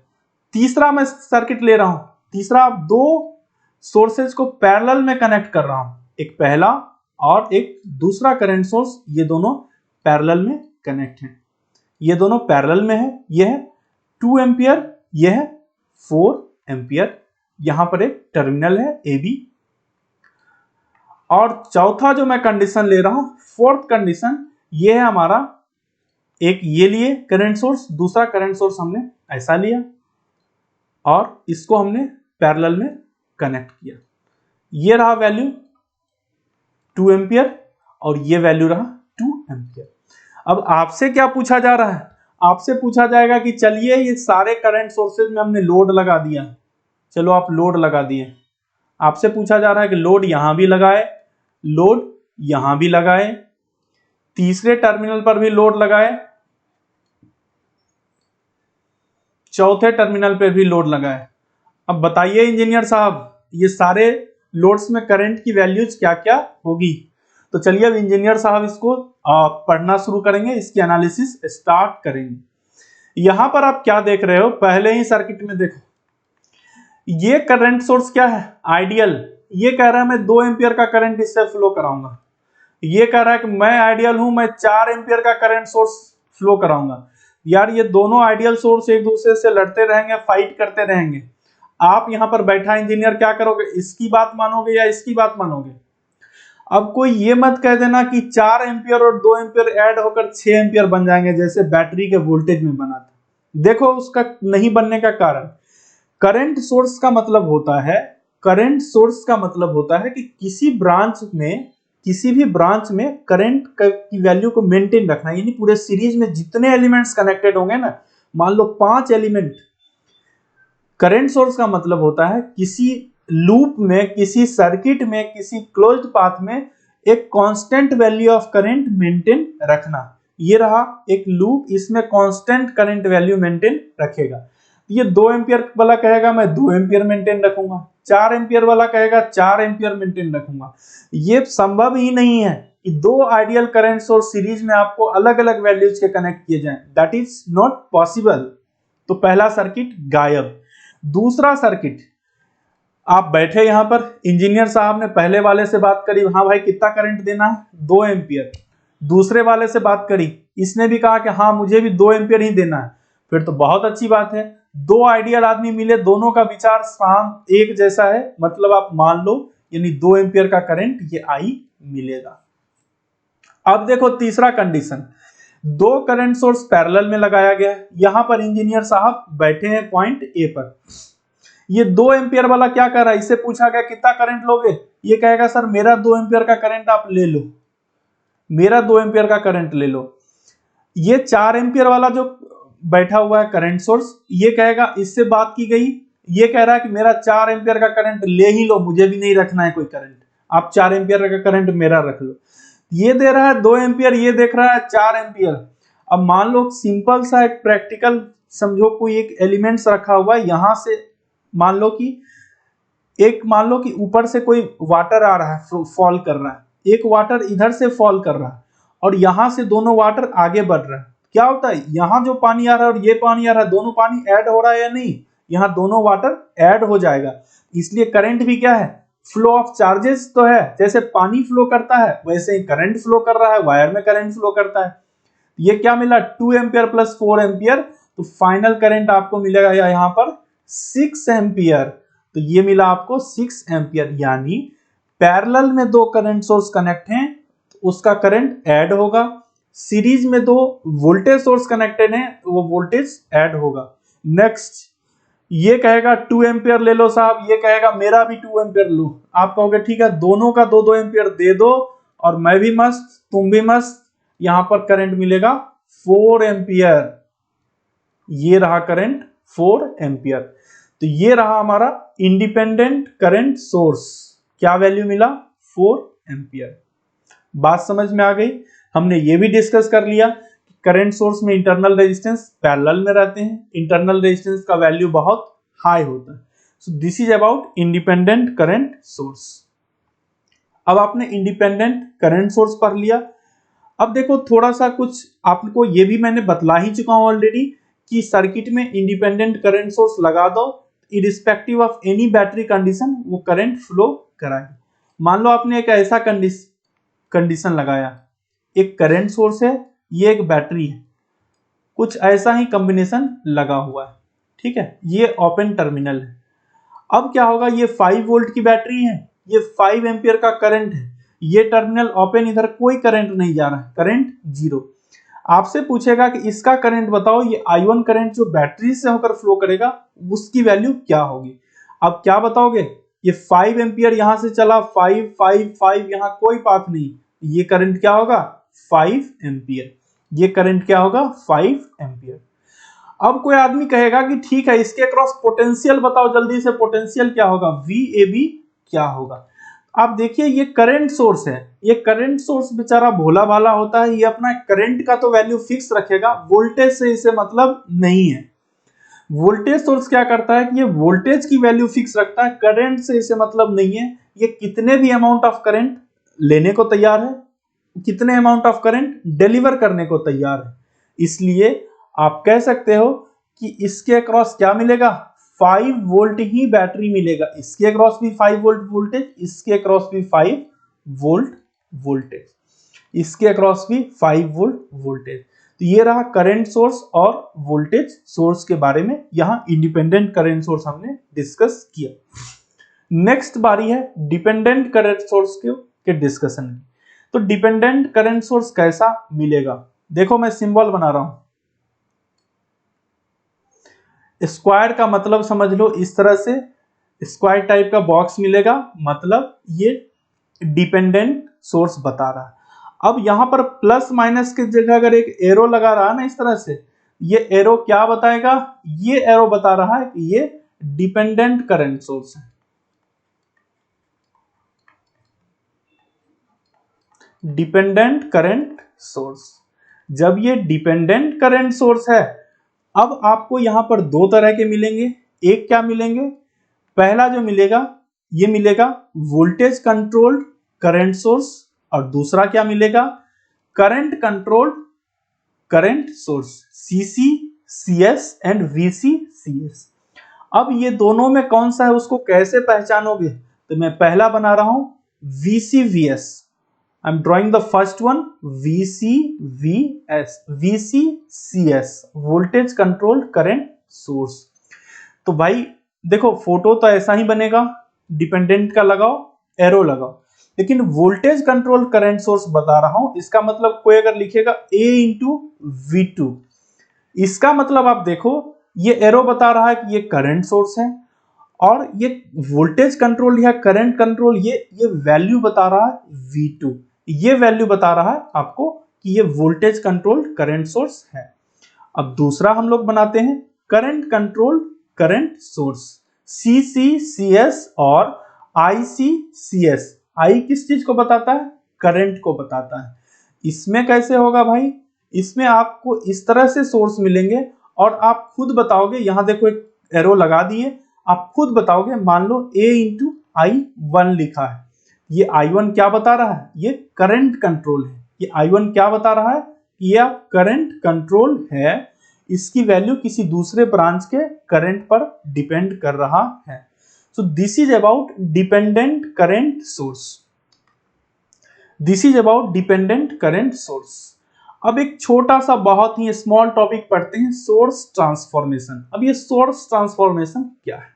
तीसरा मैं सर्किट ले रहा हूं, तीसरा दो सोर्सेज को पैरेलल में कनेक्ट कर रहा हूं, एक पहला और एक दूसरा करंट सोर्स, ये दोनों पैरेलल में कनेक्ट हैं, ये दोनों पैरेलल में है, ये है 2 एम्पियर, ये है 4 एम्पियर। यहां पर एक टर्मिनल है ए बी। और चौथा जो मैं कंडीशन ले रहा हूं, फोर्थ कंडीशन, ये है हमारा एक ये लिए करंट सोर्स, दूसरा करंट सोर्स हमने ऐसा लिया और इसको हमने पैरेलल में कनेक्ट किया। ये रहा वैल्यू 2 एम्पियर और ये वैल्यू रहा 2 एम्पियर। अब आपसे क्या पूछा जा रहा है, आपसे पूछा जाएगा कि चलिए ये सारे करंट सोर्सेज में हमने लोड लगा दिया, चलो आप लोड लगा दिए। आपसे पूछा जा रहा है कि लोड यहां भी लगाए, लोड यहां भी लगाए, तीसरे टर्मिनल पर भी लोड लगाए, चौथे टर्मिनल पर भी लोड लगाए। अब बताइए इंजीनियर साहब, ये सारे लोड्स में करंट की वैल्यूज क्या क्या होगी। तो चलिए अब इंजीनियर साहब इसको पढ़ना शुरू करेंगे, इसकी एनालिसिस स्टार्ट करेंगे। यहां पर आप क्या देख रहे हो, पहले ही सर्किट में देखो, ये करंट सोर्स क्या है, आइडियल। ये कह रहा है मैं 2 एम्पियर का करंट इससे फ्लो कराऊंगा। ये कह रहा है कि मैं आइडियल हूं, मैं 4 एम्पियर का करंट सोर्स फ्लो कराऊंगा। यार ये दोनों आइडियल सोर्स एक दूसरे से लड़ते रहेंगे, फाइट करते रहेंगे। आप यहां पर बैठा इंजीनियर क्या करोगे, इसकी बात मानोगे या इसकी बात मानोगे। अब कोई ये मत कह देना कि 4 एम्पियर और 2 एम्पियर ऐड होकर 6 एम्पियर बन जाएंगे जैसे बैटरी के वोल्टेज में बना था। देखो उसका नहीं बनने का कारण, करंट सोर्स का मतलब होता है, करंट सोर्स का मतलब होता है कि किसी ब्रांच में, किसी भी ब्रांच में करंट की वैल्यू को मेंटेन रखना, यानी पूरे सीरीज में जितने एलिमेंट्स कनेक्टेड होंगे ना, मान लो 5 एलिमेंट, करंट सोर्स का मतलब होता है किसी लूप में, किसी सर्किट में, किसी क्लोज्ड पाथ में एक constant value of current maintain रखना। ये रहा एक लूप, इसमें कांस्टेंट करंट वैल्यू मेंटेन रखेगा। ये 2 एम्पियर वाला कहेगा मैं 2 एम्पियर मेंटेन रखूंगा, 4 एम्पियर वाला कहेगा 4 एम्पियर मेंटेन रखूंगा। ये संभव ही नहीं है कि दो आइडियल करंट सोर्स सीरीज में आपको अलग अलग वैल्यूज के कनेक्ट किए जाएं, दैट इज नॉट पॉसिबल। तो पहला सर्किट गायब। दूसरा सर्किट, आप बैठे यहां पर, इंजीनियर साहब ने पहले वाले से बात करी, हाँ भाई कितना करंट देना है, 2 एम्पियर। दूसरे वाले से बात करी, इसने भी कहा कि हाँ मुझे भी 2 एम्पियर ही देना है। फिर तो बहुत अच्छी बात है, दो आइडियल आदमी मिले, दोनों का विचार साम एक जैसा है, मतलब आप मान लो यानी 2 एम्पियर का करंट ये आई मिलेगा। अब देखो तीसरा कंडीशन, दो करंट सोर्स पैरेलल में लगाया गया है। यहां पर इंजीनियर साहब बैठे हैं पॉइंट ए पर। ये 2 एम्पियर वाला क्या कर रहा है, इससे पूछा गया कितना करंट लोगे, ये कहेगा सर मेरा 2 एम्पियर का करंट आप ले लो, मेरा 2 एम्पियर का करंट ले लो। ये 4 एम्पियर वाला जो बैठा हुआ है करंट सोर्स, ये कहेगा, इससे बात की गई, ये कह रहा है कि मेरा 4 एम्पियर का करंट ले ही लो, मुझे भी नहीं रखना है कोई करंट, आप 4 एम्पियर का करंट मेरा रख लो। ये दे रहा है 2 एम्पियर, ये देख रहा है 4 एम्पियर। अब मान लो सिंपल सा एक प्रैक्टिकल समझो, कोई एक एलिमेंट्स रखा हुआ है, यहां से मान लो कि ऊपर से कोई वाटर आ रहा है, फॉल कर रहा है, एक वाटर इधर से फॉल कर रहा है और यहां से दोनों वाटर आगे बढ़ रहा है। क्या होता है, यहां जो पानी आ रहा है और ये पानी आ रहा है, दोनों पानी ऐड हो रहा है या नहीं, यहां दोनों वाटर ऐड हो जाएगा। इसलिए करंट भी क्या है, फ्लो ऑफ चार्जेस तो है, जैसे पानी फ्लो करता है वैसे ही करंट फ्लो कर रहा है, वायर में करंट फ्लो करता है। ये क्या मिला, 2 एम्पियर प्लस 4 एम्पियर, तो फाइनल करंट आपको मिलेगा यहां पर 6 एम्पियर। तो ये मिला आपको 6 एम्पियर, यानी पैरेलल में दो करंट सोर्स कनेक्ट हैं तो उसका करंट ऐड होगा, सीरीज में दो वोल्टेज सोर्स कनेक्टेड हैं तो वो वोल्टेज ऐड होगा। नेक्स्ट ये कहेगा 2 एम्पियर ले लो साहब, ये कहेगा मेरा भी 2 एम्पियर लो। आप कहोगे ठीक है, दोनों का 2-2 एम्पियर दे दो और मैं भी मस्त तुम भी मस्त। यहां पर करंट मिलेगा 4 एम्पियर, ये रहा करंट 4 एम्पियर। तो ये रहा हमारा इंडिपेंडेंट करंट सोर्स, क्या वैल्यू मिला, 4 एम्पियर। बात समझ में आ गई। हमने ये भी डिस्कस कर लिया कि करंट सोर्स में इंटरनल रेजिस्टेंस पैरेलल में रहते हैं, इंटरनल रेजिस्टेंस का वैल्यू बहुत हाई होता है। सो this is about independent current source. अब आपने इंडिपेंडेंट करंट सोर्स पढ़ लिया। अब देखो थोड़ा सा कुछ आपको ये भी मैंने बतला ही चुका हूं ऑलरेडी कि सर्किट में इंडिपेंडेंट करंट सोर्स लगा दो, irrespective of any battery condition वो करंट फ्लो कराएगी। मान लो आपने एक ऐसा कंडीशन लगाया, एक करंट सोर्स है, ये एक बैटरी है, कुछ ऐसा ही कॉम्बिनेशन लगा हुआ है, ठीक है, ये ओपन टर्मिनल है। अब क्या होगा, ये 5 वोल्ट की बैटरी है, ये 5 एम्पियर का करंट है, ये टर्मिनल ओपन, इधर कोई करंट नहीं जा रहा है, करंट जीरो। आपसे पूछेगा कि इसका करंट बताओ, ये I1 करंट जो बैटरी से होकर फ्लो करेगा उसकी वैल्यू क्या होगी। अब क्या बताओगे, ये 5 एम्पियर यहां से चला, 5 5 5, यहां कोई पाथ नहीं, ये करंट क्या होगा 5 एम्पियर, ये करंट क्या होगा 5 एम्पियर। अब कोई आदमी कहेगा कि ठीक है इसके क्रॉस पोटेंशियल बताओ जल्दी से, पोटेंशियल क्या होगा, VAB क्या होगा। आप देखिए ये करंट सोर्स है, ये करंट सोर्स बेचारा भोला भाला होता है, ये अपना करंट का तो वैल्यू फिक्स रखेगा, वोल्टेज से इसे मतलब नहीं है। वोल्टेज सोर्स क्या करता है कि ये वोल्टेज की वैल्यू फिक्स रखता है, करंट से इसे मतलब नहीं है। ये कितने भी अमाउंट ऑफ करंट लेने को तैयार है, कितने अमाउंट ऑफ करंट डिलीवर करने को तैयार है। इसलिए आप कह सकते हो कि इसके अक्रॉस क्या मिलेगा, 5 वोल्ट ही बैटरी मिलेगा, इसके अक्रॉस भी 5 वोल्ट वोल्टेज, इसके अक्रॉस भी 5 वोल्ट वोल्टेज, इसके अक्रॉस भी 5 वोल्ट वोल्टेज। तो ये रहा करंट सोर्स और वोल्टेज सोर्स के बारे में, यहां इंडिपेंडेंट करंट सोर्स हमने डिस्कस किया। नेक्स्ट बारी है डिपेंडेंट करंट सोर्स के डिस्कशन में। तो डिपेंडेंट करंट सोर्स कैसा मिलेगा, देखो मैं सिंबल बना रहा हूं, स्क्वायर का मतलब समझ लो इस तरह से, स्क्वायर टाइप का बॉक्स मिलेगा, मतलब ये डिपेंडेंट सोर्स बता रहा है। अब यहां पर प्लस माइनस की जगह अगर एक एरो लगा रहा है ना इस तरह से, ये एरो क्या बताएगा, ये एरो बता रहा है कि ये डिपेंडेंट करंट सोर्स है। डिपेंडेंट करंट सोर्स, जब ये डिपेंडेंट करंट सोर्स है, अब आपको यहां पर दो तरह के मिलेंगे। एक क्या मिलेंगे, पहला जो मिलेगा ये मिलेगा वोल्टेज कंट्रोल्ड करंट सोर्स, और दूसरा क्या मिलेगा, current controlled current source, CC CS and VC CS। अब ये दोनों में कौन सा है उसको कैसे पहचानोगे, तो मैं पहला बना रहा हूं VCVS, I am drawing the first one VCVS, VCCS voltage controlled current source. तो भाई देखो फोटो तो ऐसा ही बनेगा, डिपेंडेंट का लगाओ, एरो लगाओ, लेकिन वोल्टेज कंट्रोल करंट सोर्स बता रहा हूं, इसका मतलब कोई अगर लिखेगा A इंटू V2, इसका मतलब आप देखो ये एरो बता रहा है कि ये करंट सोर्स है, और ये वोल्टेज कंट्रोल या करंट कंट्रोल ये वैल्यू बता रहा है V2, ये वैल्यू बता रहा है आपको कि ये वोल्टेज कंट्रोल्ड करंट सोर्स है। अब दूसरा हम लोग बनाते हैं current controlled current source, CCCS और ICCS। I किस चीज को बताता है, करंट को बताता है। इसमें कैसे होगा भाई, इसमें आपको इस तरह से सोर्स मिलेंगे और आप खुद बताओगे, यहां देखो एक एरो लगा दिए, आप खुद बताओगे, मान लो A इंटू I1 लिखा है, ये I1 क्या बता रहा है, ये करंट कंट्रोल है। ये I1 क्या बता रहा है, ये करंट कंट्रोल है, इसकी वैल्यू किसी दूसरे ब्रांच के करंट पर डिपेंड कर रहा है। सो this is about dependent current source, this is about dependent current source. अब एक छोटा सा बहुत ही स्मॉल टॉपिक पढ़ते हैं, सोर्स ट्रांसफॉर्मेशन। अब ये सोर्स ट्रांसफॉर्मेशन क्या है,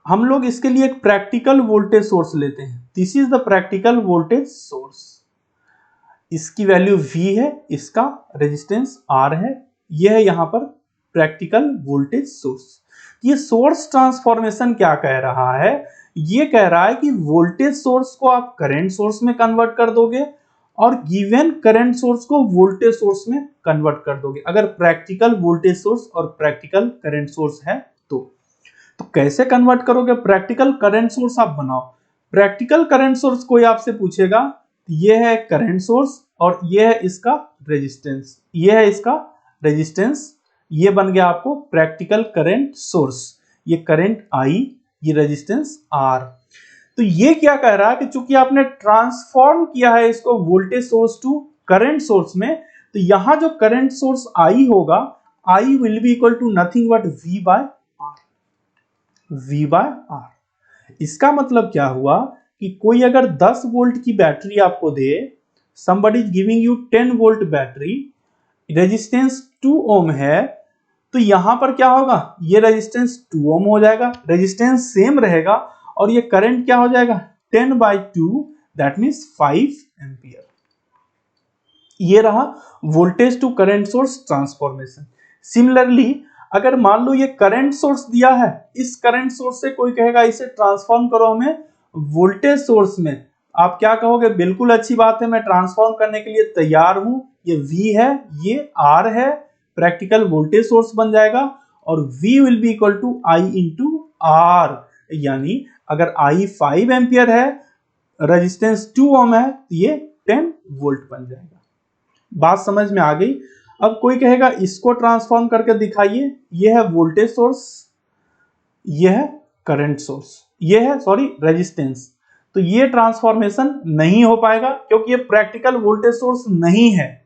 हम लोग इसके लिए एक प्रैक्टिकल वोल्टेज सोर्स लेते हैं। This is the practical voltage source, इसकी वैल्यू V है, इसका रेजिस्टेंस R है, यह है यहां पर प्रैक्टिकल वोल्टेज सोर्स। ये सोर्स ट्रांसफॉर्मेशन क्या कह रहा है, ये कह रहा है कि वोल्टेज सोर्स को आप करंट सोर्स में कन्वर्ट कर दोगे और गिवन करंट सोर्स को वोल्टेज सोर्स में कन्वर्ट कर दोगे, अगर प्रैक्टिकल वोल्टेज सोर्स और प्रैक्टिकल करंट सोर्स है तो कैसे कन्वर्ट करोगे, प्रैक्टिकल करंट सोर्स आप बनाओ। प्रैक्टिकल करंट सोर्स कोई आपसे पूछेगा, ये है करंट सोर्स और ये है इसका रेजिस्टेंस, ये है इसका रेजिस्टेंस, ये बन गया आपको प्रैक्टिकल करंट सोर्स। ये करंट I, ये रेजिस्टेंस R। तो ये क्या कह रहा है कि चूंकि आपने ट्रांसफॉर्म किया है इसको voltage source to current source में, तो यहां जो करंट सोर्स I होगा, I will be equal to nothing but V by R, V by R। इसका मतलब क्या हुआ कि कोई अगर 10 वोल्ट की बैटरी आपको दे, somebody is giving you 10 volt battery, resistance 2 ohm है, तो यहां पर क्या होगा, ये रेजिस्टेंस 2 ओम हो जाएगा, रेजिस्टेंस सेम रहेगा और ये करंट क्या हो जाएगा 10/2, दैट मींस 5 एंपियर। ये रहा voltage to current source transformation. Similarly अगर मान लो ये करंट सोर्स दिया है, इस करंट सोर्स से कोई कहेगा इसे ट्रांसफॉर्म करो हमें वोल्टेज सोर्स में, आप क्या कहोगे, बिल्कुल अच्छी बात है, मैं ट्रांसफॉर्म करने के लिए तैयार हूं। ये V है, ये R है, प्रैक्टिकल वोल्टेज सोर्स बन जाएगा और V will be equal to I into R। यानी अगर I 5 एम्पियर है, रेजिस्टेंस 2 ओम है, तो ये 10 वोल्ट बन जाएगा। बात समझ में आ गई। अब कोई कहेगा इसको ट्रांसफॉर्म करके दिखाइए, ये है वोल्टेज सोर्स, ये है करंट सोर्स, ये है सॉरी रेजिस्टेंस, तो ये ट्रांसफॉर्मेशन नहीं हो पाएगा क्योंकि ये प्रैक्टिकल वोल्टेज सोर्स नहीं है।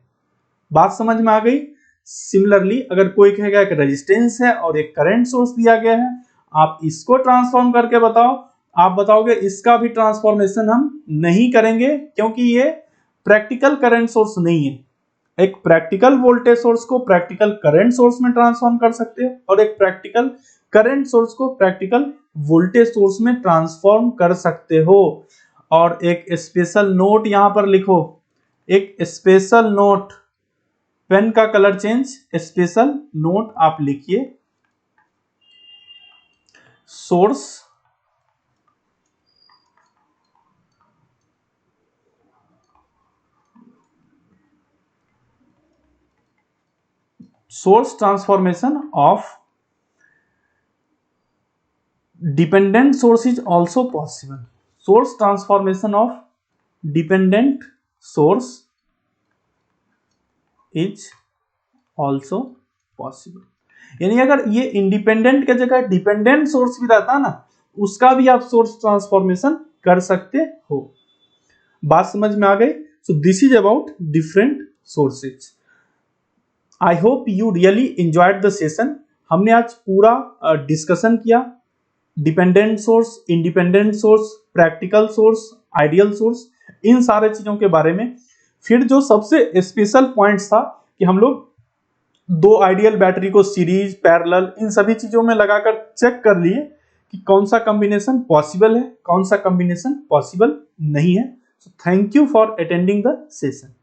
बात समझ में आ गई। सिमिलरली अगर कोई कहेगा एक रेजिस्टेंस है और एक करंट सोर्स दिया गया है, आप इसको ट्रांसफॉर्म करके बताओ, आप बताओगे इसका भी ट्रांसफॉर्मेशन हम नहीं करेंगे क्योंकि ये प्रैक्टिकल करंट सोर्स नहीं है। एक प्रैक्टिकल वोल्टेज सोर्स को प्रैक्टिकल करंट सोर्स में ट्रांसफॉर्म कर सकते हो और एक प्रैक्टिकल करंट सोर्स को प्रैक्टिकल वोल्टेज सोर्स में ट्रांसफॉर्म कर सकते हो। और एक स्पेशल नोट यहां पर लिखो, एक स्पेशल नोट, पेन का कलर चेंज, स्पेशल नोट आप लिखिए, source transformation of dependent source is also possible. Source transformation of dependent source is also possible. यानी अगर ये इंडिपेंडेंट के जगह डिपेंडेंट सोर्स भी रहता ना, उसका भी आप सोर्स ट्रांसफॉर्मेशन कर सकते हो। बात समझ में आ गई। So this is about different sources. I hope you really enjoyed the session. हमने आज पूरा डिस्कशन किया dependent source, independent source, practical source, ideal source, इन सारे चीजों के बारे में। फिर जो सबसे स्पेशल पॉइंट्स था कि हम लोग दो आइडियल बैटरी को सीरीज, पैरेलल, इन सभी चीजों में लगाकर चेक कर लिए कि कौन सा कॉम्बिनेशन पॉसिबल है, कौन सा कॉम्बिनेशन पॉसिबल नहीं है। So thank you for attending the session.